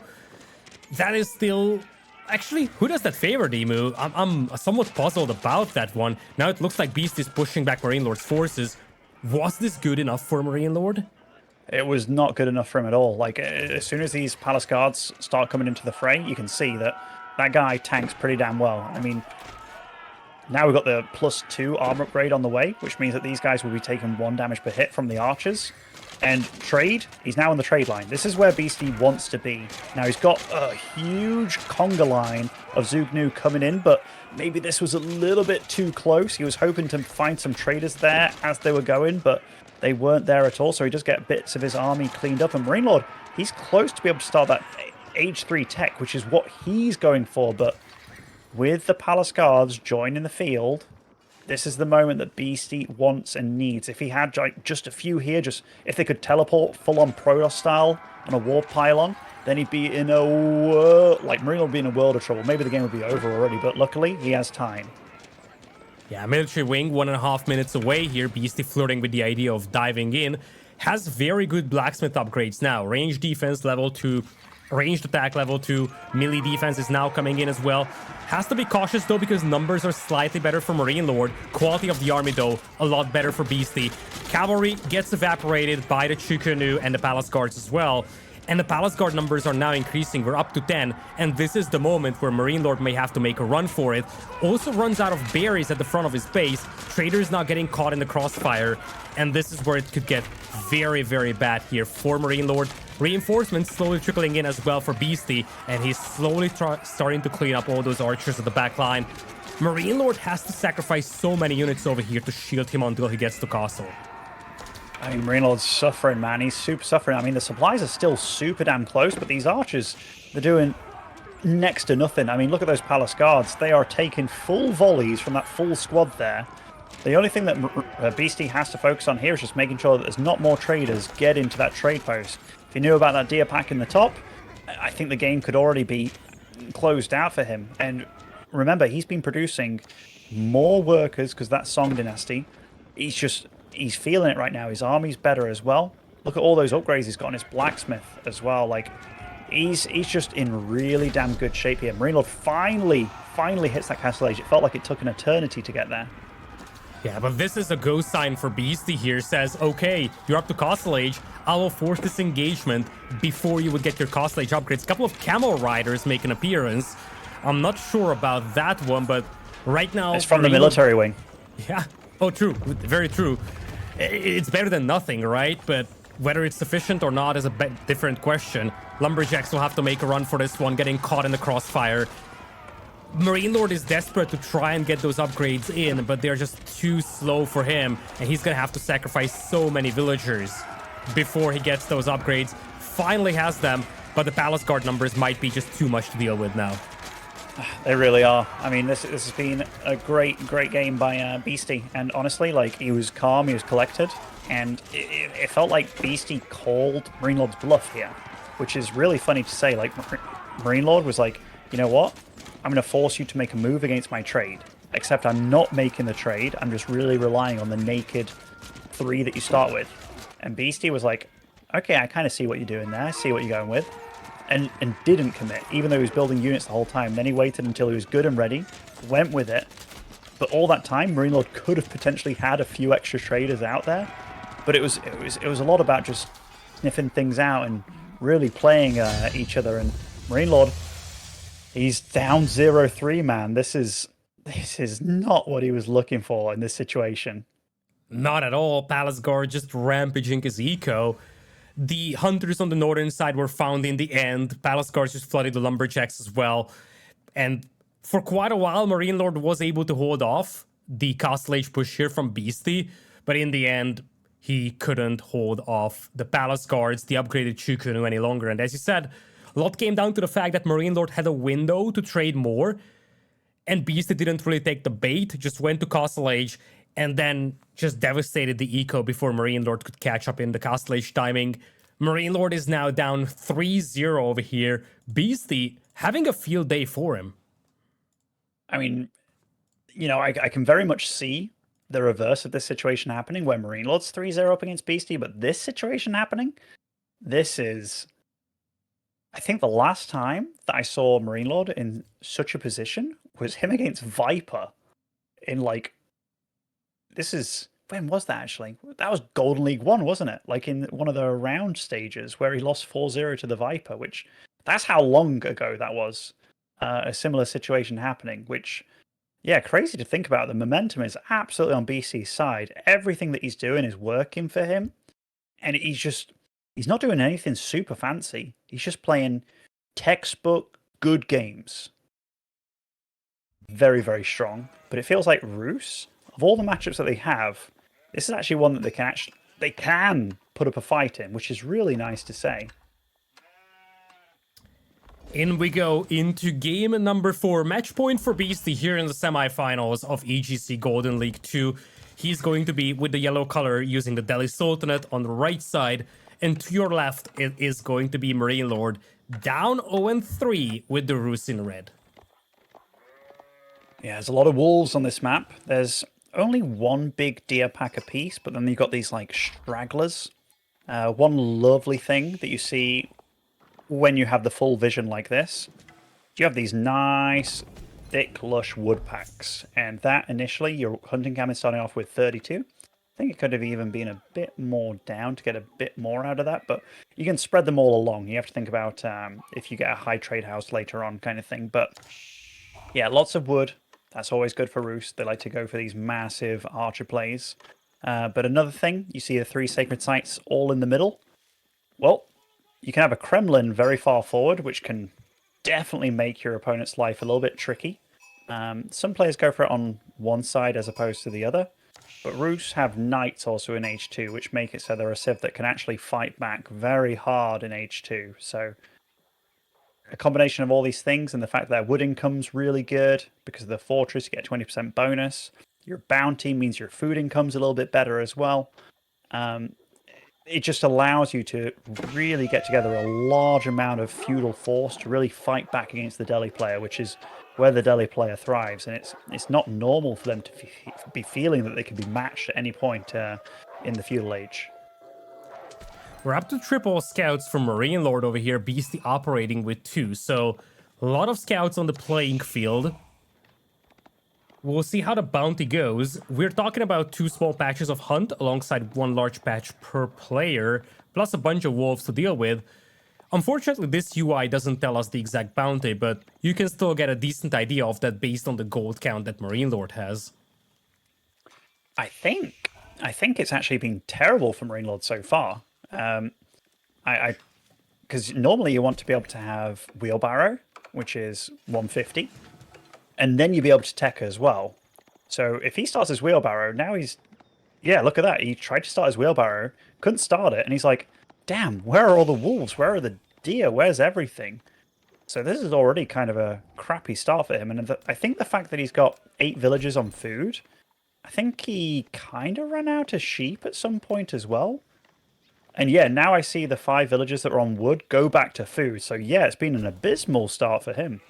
[SPEAKER 2] That is still... Actually, who does that favor, Demu? I'm somewhat puzzled about that one. Now it looks like Beast is pushing back MarineLorD's forces. Was this good enough for MarineLorD?
[SPEAKER 1] It was not good enough for him at all. Like, as soon as these Palace Guards start coming into the fray, you can see that that guy tanks pretty damn well. I mean, now we've got the +2 armor upgrade on the way, which means that these guys will be taking 1 damage per hit from the archers. And trade, he's now on the trade line. This is where Beastie wants to be. Now, he's got a huge conga line of Zugnu coming in, but maybe this was a little bit too close. He was hoping to find some traders there as they were going, but they weren't there at all, so he does get bits of his army cleaned up. And MarineLorD, he's close to be able to start that H3 tech, which is what he's going for. But with the Palace Guards joining the field, this is the moment that Beastie wants and needs. If he had like just a few here, just if they could teleport full-on Protoss style on a warp pylon, then he'd be in a like MarineLorD would be in a world of trouble. Maybe the game would be over already, but luckily he has time.
[SPEAKER 2] Yeah, military wing, 1.5 minutes away here. Beastie flirting with the idea of diving in. Has very good blacksmith upgrades now. Range defense level 2, ranged attack level 2. Melee defense is now coming in as well. Has to be cautious though, because numbers are slightly better for MarineLorD. Quality of the army though, a lot better for Beastie. Cavalry gets evaporated by the Chukonu and the Palace Guards as well. And the Palace Guard numbers are now increasing. We're up to 10. And this is the moment where MarineLorD may have to make a run for it. Also runs out of berries at the front of his base. Trader's not getting caught in the crossfire. And this is where it could get very, very bad here for MarineLorD. Reinforcements slowly trickling in as well for Beastie. And he's slowly starting to clean up all those archers at the back line. MarineLorD has to sacrifice so many units over here to shield him until he gets to castle.
[SPEAKER 1] I mean, MarineLorD's suffering, man. He's super suffering. I mean, the supplies are still super damn close, but these archers, they're doing next to nothing. I mean, look at those Palace Guards. They are taking full volleys from that full squad there. The only thing that Beastie has to focus on here is just making sure that there's not more traders get into that trade post. If he knew about that deer pack in the top, I think the game could already be closed out for him. And remember, he's been producing more workers because that Song Dynasty, he's feeling it right now. His army's better as well. Look at all those upgrades he's got on his blacksmith as well. Like, he's just in really damn good shape here. MarineLorD finally hits that Castle Age. It felt like it took an eternity to get there.
[SPEAKER 2] Yeah, but this is a go sign for Beastie here. Says, okay, you're up to Castle Age. I will force this engagement before you would get your Castle Age upgrades. A couple of Camel Riders make an appearance. I'm not sure about that one, but right now...
[SPEAKER 1] It's from the military wing.
[SPEAKER 2] Yeah. Oh, true. Very true. It's better than nothing, right? But whether it's sufficient or not is a different question. Lumberjacks will have to make a run for this one, getting caught in the crossfire. MarineLorD is desperate to try and get those upgrades in, but they're just too slow for him, and he's gonna have to sacrifice so many villagers before he gets those upgrades. Finally has them, but the Palace Guard numbers might be just too much to deal with now.
[SPEAKER 1] They really are. I mean, this has been a great game by Beastie, and honestly, like, he was calm, he was collected, and it felt like Beastie called MarineLorD's bluff here, which is really funny to say. Like, MarineLorD was like, you know what? I'm going to force you to make a move against my trade, except I'm not making the trade. I'm just really relying on the naked 3 that you start with. And Beastie was like, okay, I kind of see what you're doing there. I see what you're going with. And didn't commit, even though he was building units the whole time. Then he waited until he was good and ready, went with it. But all that time, MarineLorD could have potentially had a few extra traders out there. But it was a lot about just sniffing things out and really playing each other. And MarineLorD, he's down 0-3, man. This is not what he was looking for in this situation.
[SPEAKER 2] Not at all. Palace Guard just rampaging his eco. The hunters on the northern side were found in the end. Palace Guards just flooded the lumberjacks as well. And for quite a while, MarineLorD was able to hold off the Castle Age push here from Beastie. But in the end, he couldn't hold off the Palace Guards, the upgraded Chukunu any longer. And as you said, a lot came down to the fact that MarineLorD had a window to trade more. And Beastie didn't really take the bait, just went to Castle Age, and then just devastated the eco before MarineLorD could catch up in the Castle Age timing. MarineLorD is now down 3-0 over here. Beastie having a field day for him.
[SPEAKER 1] I mean, you know, I can very much see the reverse of this situation happening, where MarineLorD's 3-0 up against Beastie, but this situation happening, this is... I think the last time that I saw MarineLorD in such a position was him against Viper in, like... This is... When was that, actually? That was Golden League 1, wasn't it? Like, in one of the round stages where he lost 4-0 to the Viper, which... That's how long ago that was. A similar situation happening, which... Yeah, crazy to think about. The momentum is absolutely on BC's side. Everything that he's doing is working for him. And he's not doing anything super fancy. He's just playing textbook good games. Very, very strong. But it feels like Roos, of all the matchups that they have, this is actually one that they can put up a fight in, which is really nice to say.
[SPEAKER 2] In we go into game number 4. Match point for Beastie here in the semifinals of EGC Golden League 2. He's going to be with the yellow color using the Delhi Sultanate on the right side. And to your left, it is going to be MarineLorD down 0-3 with the Roos in red.
[SPEAKER 1] Yeah, there's a lot of wolves on this map. There's only one big deer pack apiece, but then you've got these like stragglers. One lovely thing that you see when you have the full vision like this, you have these nice, thick, lush wood packs. And that initially, your hunting cam is starting off with 32. I think it could have even been a bit more down to get a bit more out of that, but you can spread them all along. You have to think about if you get a high trade house later on kind of thing. But yeah, lots of wood. That's always good for Roos. They like to go for these massive archer plays. But another thing, you see the 3 sacred sites all in the middle. Well, you can have a Kremlin very far forward, which can definitely make your opponent's life a little bit tricky. Some players go for it on one side as opposed to the other. But Roos have knights also in H2, which make it so they're a civ that can actually fight back very hard in H2. So a combination of all these things and the fact that their wood income's really good because of the fortress, you get a 20% bonus. Your bounty means your food income's a little bit better as well. It just allows you to really get together a large amount of feudal force to really fight back against the Delhi player, which is where the Delhi player thrives. And it's not normal for them to be feeling that they can be matched at any point in the feudal age.
[SPEAKER 2] We're up to triple scouts from MarineLorD over here, Beastie operating with 2. So a lot of scouts on the playing field. We'll see how the bounty goes. We're talking about 2 small patches of hunt alongside 1 large patch per player, plus a bunch of wolves to deal with. Unfortunately, this UI doesn't tell us the exact bounty, but you can still get a decent idea of that based on the gold count that MarineLorD has.
[SPEAKER 1] I think it's actually been terrible for MarineLorD so far. Because normally you want to be able to have wheelbarrow, which is 150. And then you'll be able to tech as well. So if he starts his wheelbarrow, now he's... Yeah, look at that. He tried to start his wheelbarrow, couldn't start it, and he's like, damn, where are all the wolves? Where are the deer? Where's everything? So this is already kind of a crappy start for him. And I think the fact that he's got 8 villagers on food, I think he kind of ran out of sheep at some point as well. And yeah, now I see the 5 villagers that were on wood go back to food. So yeah, it's been an abysmal start for him.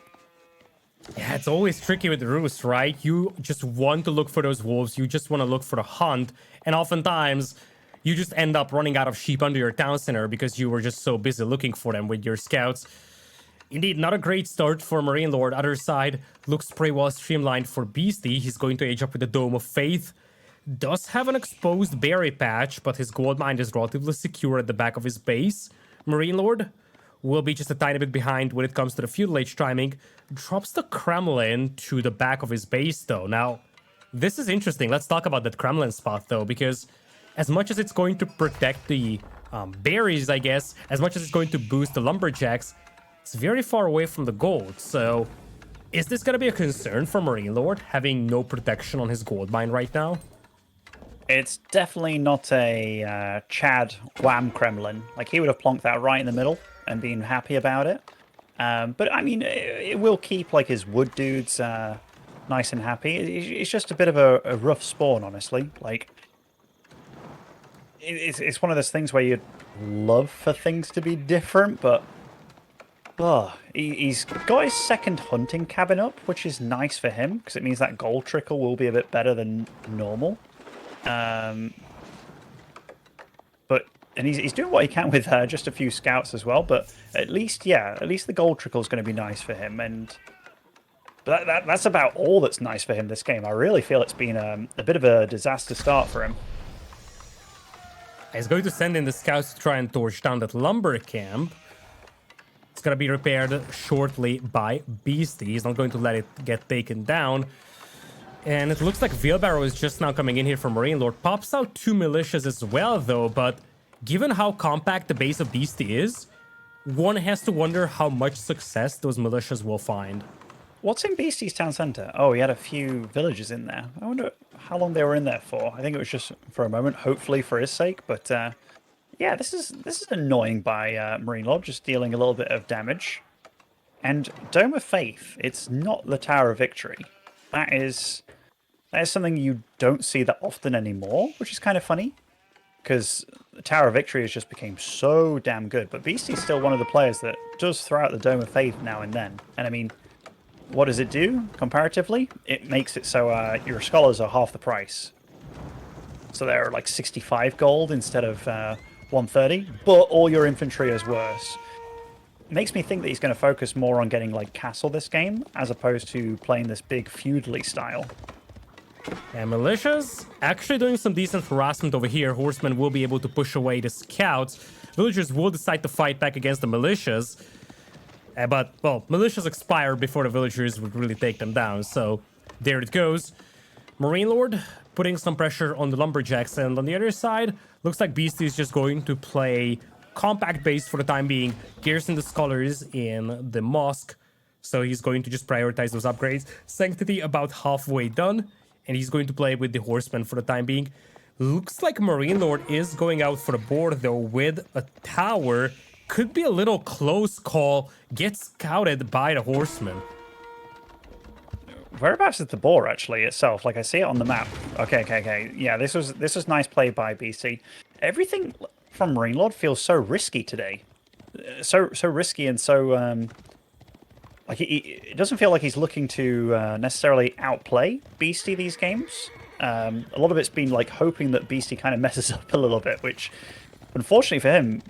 [SPEAKER 2] Yeah, it's always tricky with the roost, right? You just want to look for those wolves. You just want to look for the hunt. And oftentimes, you just end up running out of sheep under your town center because you were just so busy looking for them with your scouts. Indeed, not a great start for MarineLorD. Other side looks pretty well streamlined for Beastie. He's going to age up with the Dome of Faith. Does have an exposed berry patch, but his gold mine is relatively secure at the back of his base. MarineLorD will be just a tiny bit behind when it comes to the feudal age timing. Drops the Kremlin to the back of his base, though. Now, this is interesting. Let's talk about that Kremlin spot, though, because as much as it's going to protect the berries, I guess, as much as it's going to boost the lumberjacks, it's very far away from the gold. So, is this going to be a concern for MarineLorD, having no protection on his gold mine right now?
[SPEAKER 1] It's definitely not a Chad Wham Kremlin. Like, he would have plonked that right in the middle and been happy about it. But, I mean, it will keep, like, his wood dudes nice and happy. It's just a bit of a rough spawn, honestly. Like, it's one of those things where you'd love for things to be different, but he's got his second hunting cabin up, which is nice for him, because it means that gold trickle will be a bit better than normal. And he's doing what he can with just a few scouts as well, but at least the gold trickle is going to be nice for him, and that's about all that's nice for him this game. I really feel it's been a bit of a disaster start for him.
[SPEAKER 2] He's going to send in the scouts to try and torch down that lumber camp. It's going to be repaired shortly by Beastie. He's not going to let it get taken down. And it looks like Wheelbarrow is just now coming in here for MarineLorD. Pops out 2 militias as well, though, but given how compact the base of Beastie is, one has to wonder how much success those militias will find.
[SPEAKER 1] What's in Beastie's town center? Oh, he had a few villagers in there. I wonder how long they were in there for. I think it was just for a moment, hopefully for his sake. But yeah, this is annoying by MarineLorD, just dealing a little bit of damage. And Dome of Faith, it's not the Tower of Victory. That is something you don't see that often anymore, which is kind of funny, because the Tower of Victory has just become so damn good. But Beastie's still one of the players that does throw out the Dome of Faith now and then. And I mean, what does it do comparatively? It makes it so your scholars are half the price. So they're like 65 gold instead of 130, but all your infantry is worse. It makes me think that he's going to focus more on getting like castle this game, as opposed to playing this big feudally style.
[SPEAKER 2] And militias actually doing some decent harassment over here. Horsemen will be able to push away the scouts. Villagers will decide to fight back against the militias. But, well, militias expire before the villagers would really take them down. So, there it goes. MarineLorD putting some pressure on the lumberjacks. And on the other side, looks like Beastie is just going to play compact base for the time being. Garrison the scholars in the mosque. So he's going to just prioritize those upgrades. Sanctity about halfway done. And he's going to play with the horsemen for the time being. Looks like MarineLorD is going out for the board, though, with a tower. Could be a little close call. Gets scouted by the horsemen.
[SPEAKER 1] Whereabouts is the boar actually itself? Like, I see it on the map. Okay. Yeah, this was nice play by BC. Everything from MarineLorD feels so risky today. So risky and so like it doesn't feel like he's looking to necessarily outplay Beastie these games. A lot of it's been like hoping that Beastie kind of messes up a little bit, which unfortunately for him,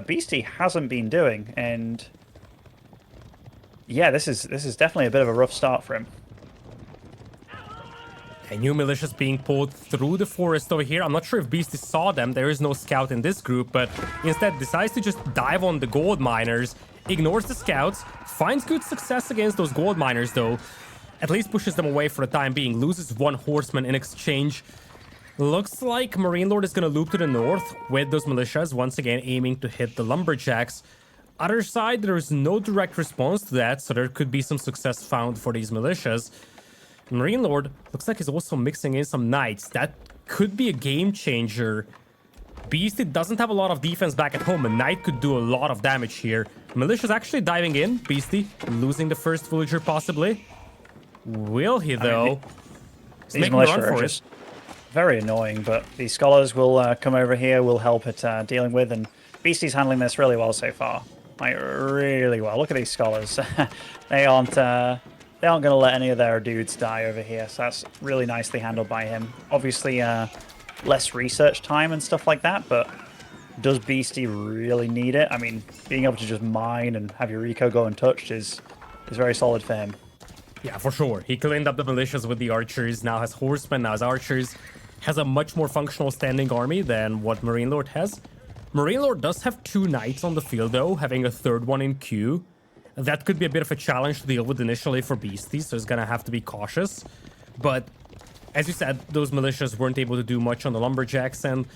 [SPEAKER 1] Beastie hasn't been doing. And yeah, this is definitely a bit of a rough start for him.
[SPEAKER 2] And new militias being pulled through the forest over here. I'm not sure if Beastie saw them. There is no scout in this group, but instead decides to just dive on the gold miners. Ignores the scouts. Finds good success against those gold miners, though. At least pushes them away for the time being. Loses one horseman in exchange. Looks like MarineLorD is going to loop to the north with those militias, once again aiming to hit the lumberjacks. Other side, there is no direct response to that, so there could be some success found for these militias. MarineLorD looks like he's also mixing in some knights. That could be a game changer. Beastie doesn't have a lot of defense back at home. A knight could do a lot of damage here. Militia's actually diving in. Beastie losing the first villager possibly. Will he though? He's
[SPEAKER 1] These
[SPEAKER 2] making a
[SPEAKER 1] militia
[SPEAKER 2] run
[SPEAKER 1] are
[SPEAKER 2] for it.
[SPEAKER 1] just very annoying, but these scholars will come over here, will help at dealing with, and Beastie's handling this really well so far. Like, really well. Look at these scholars. They aren't going to let any of their dudes die over here, so that's really nicely handled by him. Obviously, less research time and stuff like that, but does Beastie really need it? I mean, being able to just mine and have your eco go untouched is very solid for him.
[SPEAKER 2] Yeah, for sure. He cleaned up the militias with the archers, now has horsemen, now has archers. Has a much more functional standing army than what MarineLorD has. MarineLorD does have 2 knights on the field though, having a 3rd one in queue. That could be a bit of a challenge to deal with initially for Beastie, so he's gonna have to be cautious. But as you said, those militias weren't able to do much on the lumberjacks, and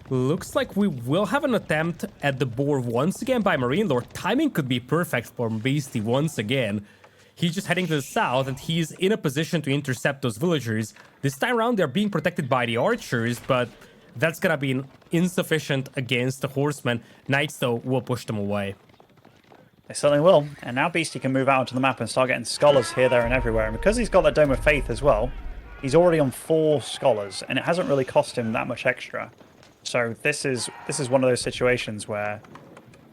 [SPEAKER 2] looks like we will have an attempt at the boar once again by MarineLorD. Timing could be perfect for Beastie once again. He's just heading to the south, and he's in a position to intercept those villagers. This time around, they're being protected by the archers, but that's gonna be insufficient against the horsemen. Knights, though, will push them away.
[SPEAKER 1] They certainly will. And now Beastie can move out onto the map and start getting scholars here, there, and everywhere. And because he's got that Dome of Faith as well, he's already on 4 scholars, and it hasn't really cost him that much extra. So this is one of those situations where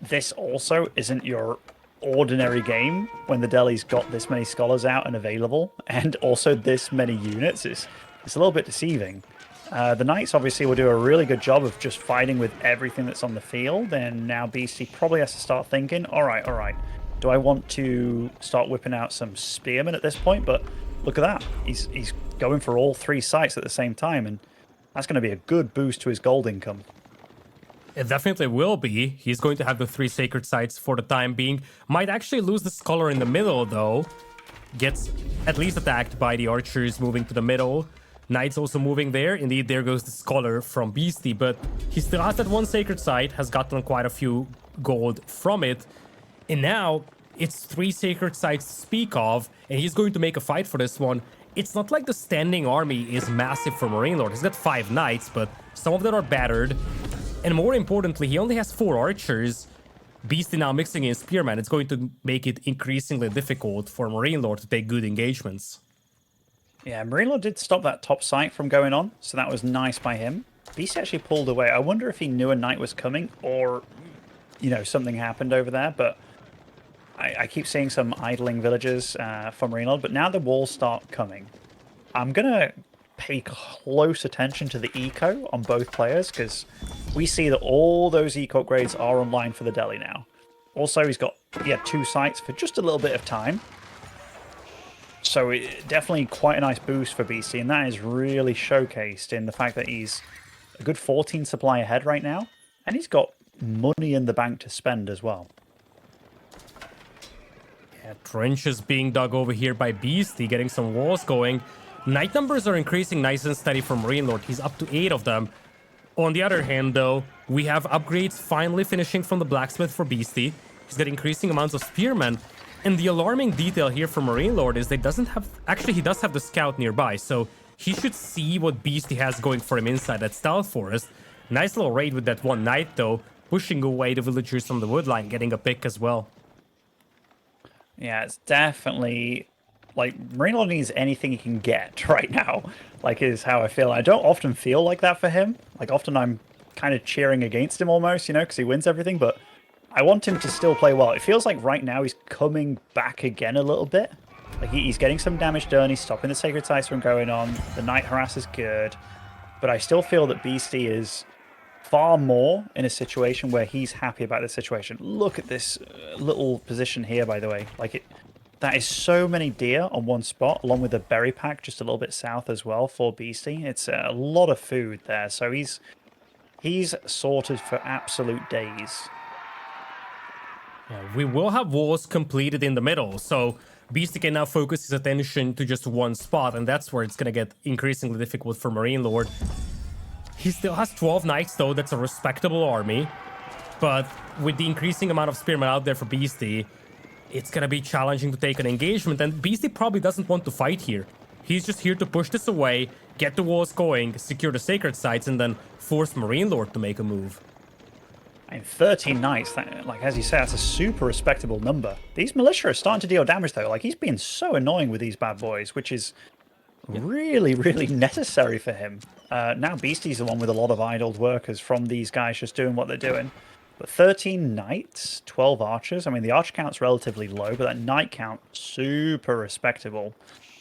[SPEAKER 1] this also isn't your ordinary game when the Delhi's got this many scholars out and available, and also this many units. It's a little bit deceiving. The Knights obviously will do a really good job of just fighting with everything that's on the field, and now Beastie probably has to start thinking, all right, do I want to start whipping out some spearmen at this point? But look at that. He's going for all 3 sites at the same time, and that's going to be a good boost to his gold income.
[SPEAKER 2] It definitely will be. He's going to have the 3 sacred sites for the time being. Might actually lose the scholar in the middle, though. Gets at least attacked by the archers moving to the middle. Knights also moving there. Indeed, there goes the scholar from Beastie, but he still has that 1 sacred site, has gotten quite a few gold from it. And now, it's 3 sacred sites to speak of, and he's going to make a fight for this one. It's not like the standing army is massive for MarineLorD. He's got 5 knights, but some of them are battered. And more importantly, he only has 4 archers. Beastie now mixing in spearmen. It's going to make it increasingly difficult for MarineLorD to take good engagements.
[SPEAKER 1] Yeah, MarineLorD did stop that top site from going on, so that was nice by him. Beastie actually pulled away. I wonder if he knew a knight was coming, or, you know, something happened over there, but I keep seeing some idling villagers from MarineLorD, but now the walls start coming. I'm going to pay close attention to the eco on both players, because we see that all those eco upgrades are online for the Delhi now. Also, he had 2 sites for just a little bit of time. So definitely quite a nice boost for Beastie, and that is really showcased in the fact that he's a good 14 supply ahead right now, and he's got money in the bank to spend as well.
[SPEAKER 2] Yeah, trenches being dug over here by Beastie, getting some walls going. Knight numbers are increasing nice and steady for MarineLorD. He's up to 8 of them. On the other hand, though, we have upgrades finally finishing from the blacksmith for Beastie. He's got increasing amounts of spearmen. And the alarming detail here for MarineLorD is that he doesn't have... Actually, he does have the scout nearby, so he should see what Beastie has going for him inside that stealth forest. Nice little raid with that 1 knight, though, pushing away the villagers from the woodline, getting a pick as well.
[SPEAKER 1] Yeah, it's definitely... Like, MarineLorD needs anything he can get right now, like, is how I feel. I don't often feel like that for him. Like, often I'm kind of cheering against him almost, you know, because he wins everything, but I want him to still play well. It feels like right now he's coming back again a little bit. Like, he's getting some damage done, he's stopping the sacred sites from going on, the knight harass is good, but I still feel that Beastie is far more in a situation where he's happy about the situation. Look at this little position here, by the way. Like, that is so many deer on 1 spot, along with a berry pack just a little bit south as well for Beastie. It's a lot of food there, so he's sorted for absolute days.
[SPEAKER 2] Yeah, we will have walls completed in the middle, so Beastie can now focus his attention to just 1 spot, and that's where it's going to get increasingly difficult for MarineLorD. He still has 12 knights, though. That's a respectable army. But with the increasing amount of spearmen out there for Beastie, it's going to be challenging to take an engagement, and Beastie probably doesn't want to fight here. He's just here to push this away, get the walls going, secure the sacred sites, and then force MarineLorD to make a move.
[SPEAKER 1] And 13 knights, that, like as you say, that's a super respectable number. These militia are starting to deal damage though. Like he's being so annoying with these bad boys, which is really, really necessary for him. Now Beastie's the one with a lot of idled workers from these guys just doing what they're doing. But 13 knights, 12 archers. I mean, the archer count's relatively low, but that knight count, super respectable.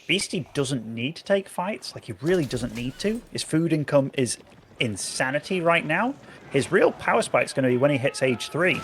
[SPEAKER 1] Beastie doesn't need to take fights. Like, he really doesn't need to. His food income is insanity right now. His real power spike is going to be when he hits age 3.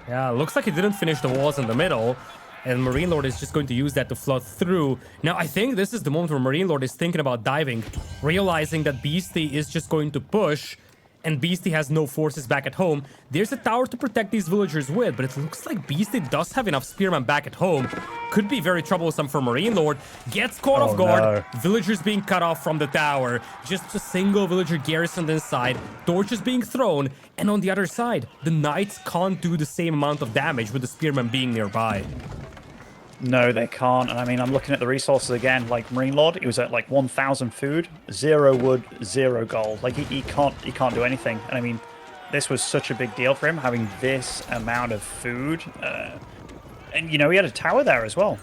[SPEAKER 2] Yeah, looks like he didn't finish the walls in the middle. And MarineLorD is just going to use that to flood through. Now, I think this is the moment where MarineLorD is thinking about diving, realizing that Beastie is just going to push, and Beastie has no forces back at home. There's a tower to protect these villagers with, but it looks like Beastie does have enough spearmen back at home. Could be very troublesome for MarineLorD. Gets caught off guard.
[SPEAKER 1] No.
[SPEAKER 2] Villagers being cut off from the tower. Just a single villager garrisoned inside. Torches being thrown. And on the other side, the knights can't do the same amount of damage with the spearmen being nearby.
[SPEAKER 1] No, they can't. And I mean, I'm looking at the resources again. Like MarineLorD, he was at like 1,000 food, 0 wood, 0 gold. Like he can't do anything. And I mean, this was such a big deal for him having this amount of food. And you know, he had a tower there as well.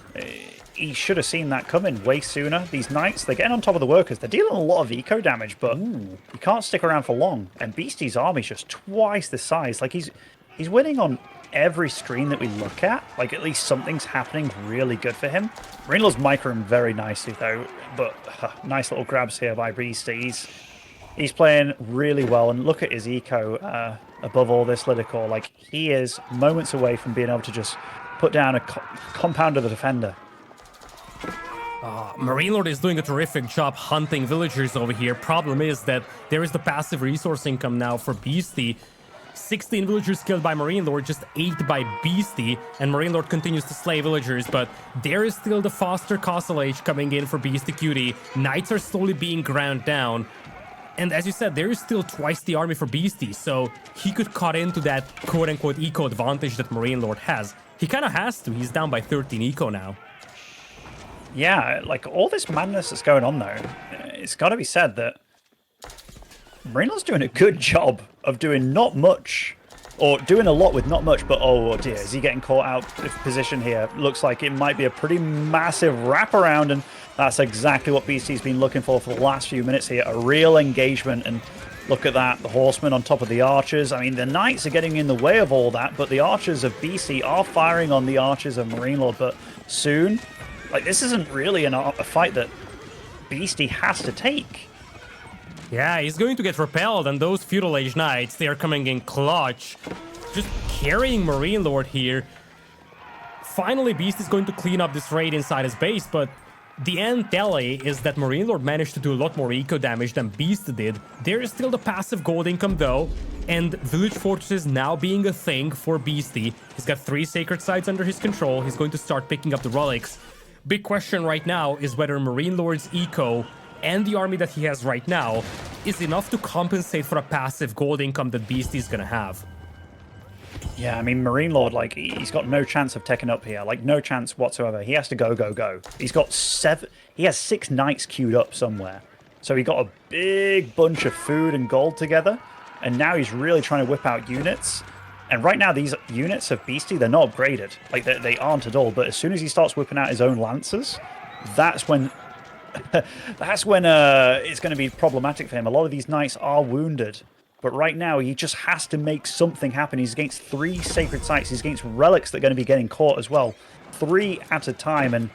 [SPEAKER 1] He should have seen that coming way sooner. These knights, they're getting on top of the workers. They're dealing a lot of eco damage, but you can't stick around for long. And Beastie's army's just twice the size. Like he's winning on every screen that we look at. Least something's happening really good for him. MarineLorD's microing very nicely though, but nice little grabs here by Beastie. He's playing really well, and look at his eco above all this Lidakor. Like, he is moments away from being able to just put down a compound of the defender.
[SPEAKER 2] MarineLorD is doing a terrific job hunting villagers over here. Problem is that there is the passive resource income now for Beastie. 16 villagers killed by MarineLorD, just 8 by Beastie, and MarineLorD continues to slay villagers, but there is still the faster Castle Age coming in for Beastyqt. Knights are slowly being ground down, and as you said, there is still twice the army for Beastie, so he could cut into that quote-unquote eco advantage that MarineLorD has. He kind of has to. He's down by 13 eco now.
[SPEAKER 1] Yeah, like, all this madness that's going on, though, it's got to be said that MarineLorD's doing a good job of doing not much, or doing a lot with not much, but oh dear, is he getting caught out of position here? Looks like it might be a pretty massive wraparound, and that's exactly what Beastie's been looking for the last few minutes here, a real engagement. And look at that, the horsemen on top of the archers. I mean, the knights are getting in the way of all that, but the archers of Beastie are firing on the archers of MarineLorD. But soon, like, this isn't really a fight that Beastie has to take.
[SPEAKER 2] Yeah, he's going to get repelled, and those feudal age knights, they are coming in clutch. Just carrying MarineLorD here. Finally, Beast is going to clean up this raid inside his base, but the end tally is that MarineLorD managed to do a lot more eco damage than Beast did. There is still the passive gold income though, and village fortresses now being a thing for Beastie. He's got 3 sacred sites under his control. He's going to start picking up the relics. Big question right now is whether MarineLorD's eco and the army that he has right now is enough to compensate for a passive gold income that Beastie is gonna have.
[SPEAKER 1] Yeah, I mean, MarineLorD, like, he's got no chance of taking up here. Like, no chance whatsoever. He has to go. He's got 7... He has 6 knights queued up somewhere. So he got a big bunch of food and gold together, and now he's really trying to whip out units. And right now, these units of Beastie, they're not upgraded. Like, they aren't at all. But as soon as he starts whipping out his own lancers, that's when... it's going to be problematic for him. A lot of these knights are wounded. But right now, he just has to make something happen. He's against 3 sacred sites. He's against relics that are going to be getting caught as well. 3 at a time. And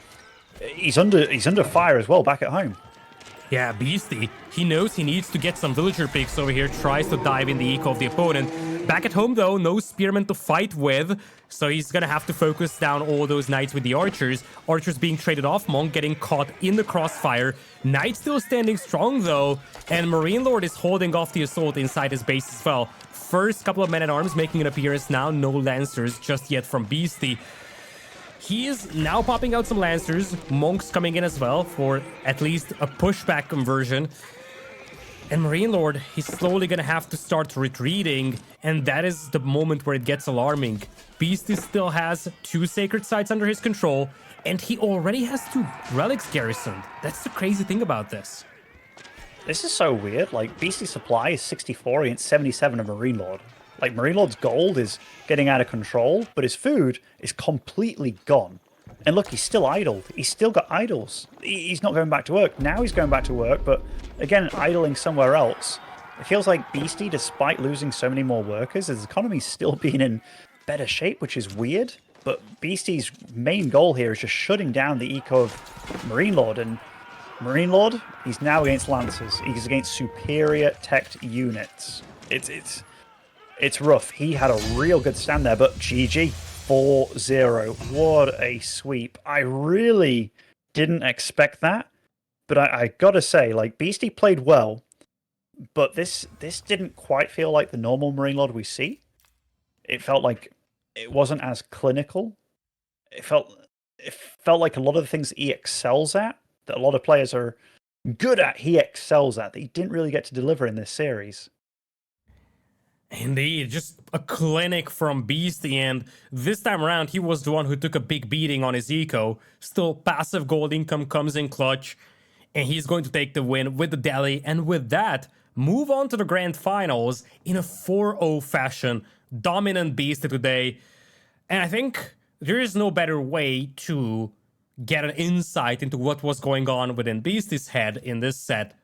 [SPEAKER 1] he's under fire as well back at home.
[SPEAKER 2] Yeah, Beastie, he knows he needs to get some villager picks over here, tries to dive in the eco of the opponent. Back at home, though, no spearmen to fight with, so he's gonna have to focus down all those knights with the archers. Archers being traded off, Monk getting caught in the crossfire. Knight still standing strong, though, and MarineLorD is holding off the assault inside his base as well. First couple of men-at-arms making an appearance now, no lancers just yet from Beastie. He is now popping out some lancers, monks coming in as well for at least a pushback conversion. And MarineLorD, he's slowly gonna have to start retreating, and that is the moment where it gets alarming. Beastie still has 2 sacred sites under his control, and he already has 2 relics garrisoned. That's the crazy thing about this.
[SPEAKER 1] This is so weird. Like, Beastie supply is 64 against 77 of MarineLorD. Like, MarineLorD's gold is getting out of control, but his food is completely gone. And look, he's still idled. He's still got idles. He's not going back to work. Now he's going back to work, but again, idling somewhere else. It feels like Beastie, despite losing so many more workers, his economy's still being in better shape, which is weird. But Beastie's main goal here is just shutting down the eco of MarineLorD, and MarineLorD, he's now against Lancers. He's against superior teched units. It's rough. He had a real good stand there, but GG, 4-0. What a sweep. I really didn't expect that, but I gotta say, like, Beastie played well, but this didn't quite feel like the normal MarineLorD we see. It felt like it wasn't as clinical. It felt like a lot of the things that he excels at, that a lot of players are good at, he excels at, that he didn't really get to deliver in this series.
[SPEAKER 2] Indeed, just a clinic from Beastie, and this time around he was the one who took a big beating on his eco. Still, passive gold income comes in clutch, and he's going to take the win with the deli, and with that, move on to the grand finals in a 4-0 fashion. Dominant Beastie today, and I think there is no better way to get an insight into what was going on within Beastie's head in this set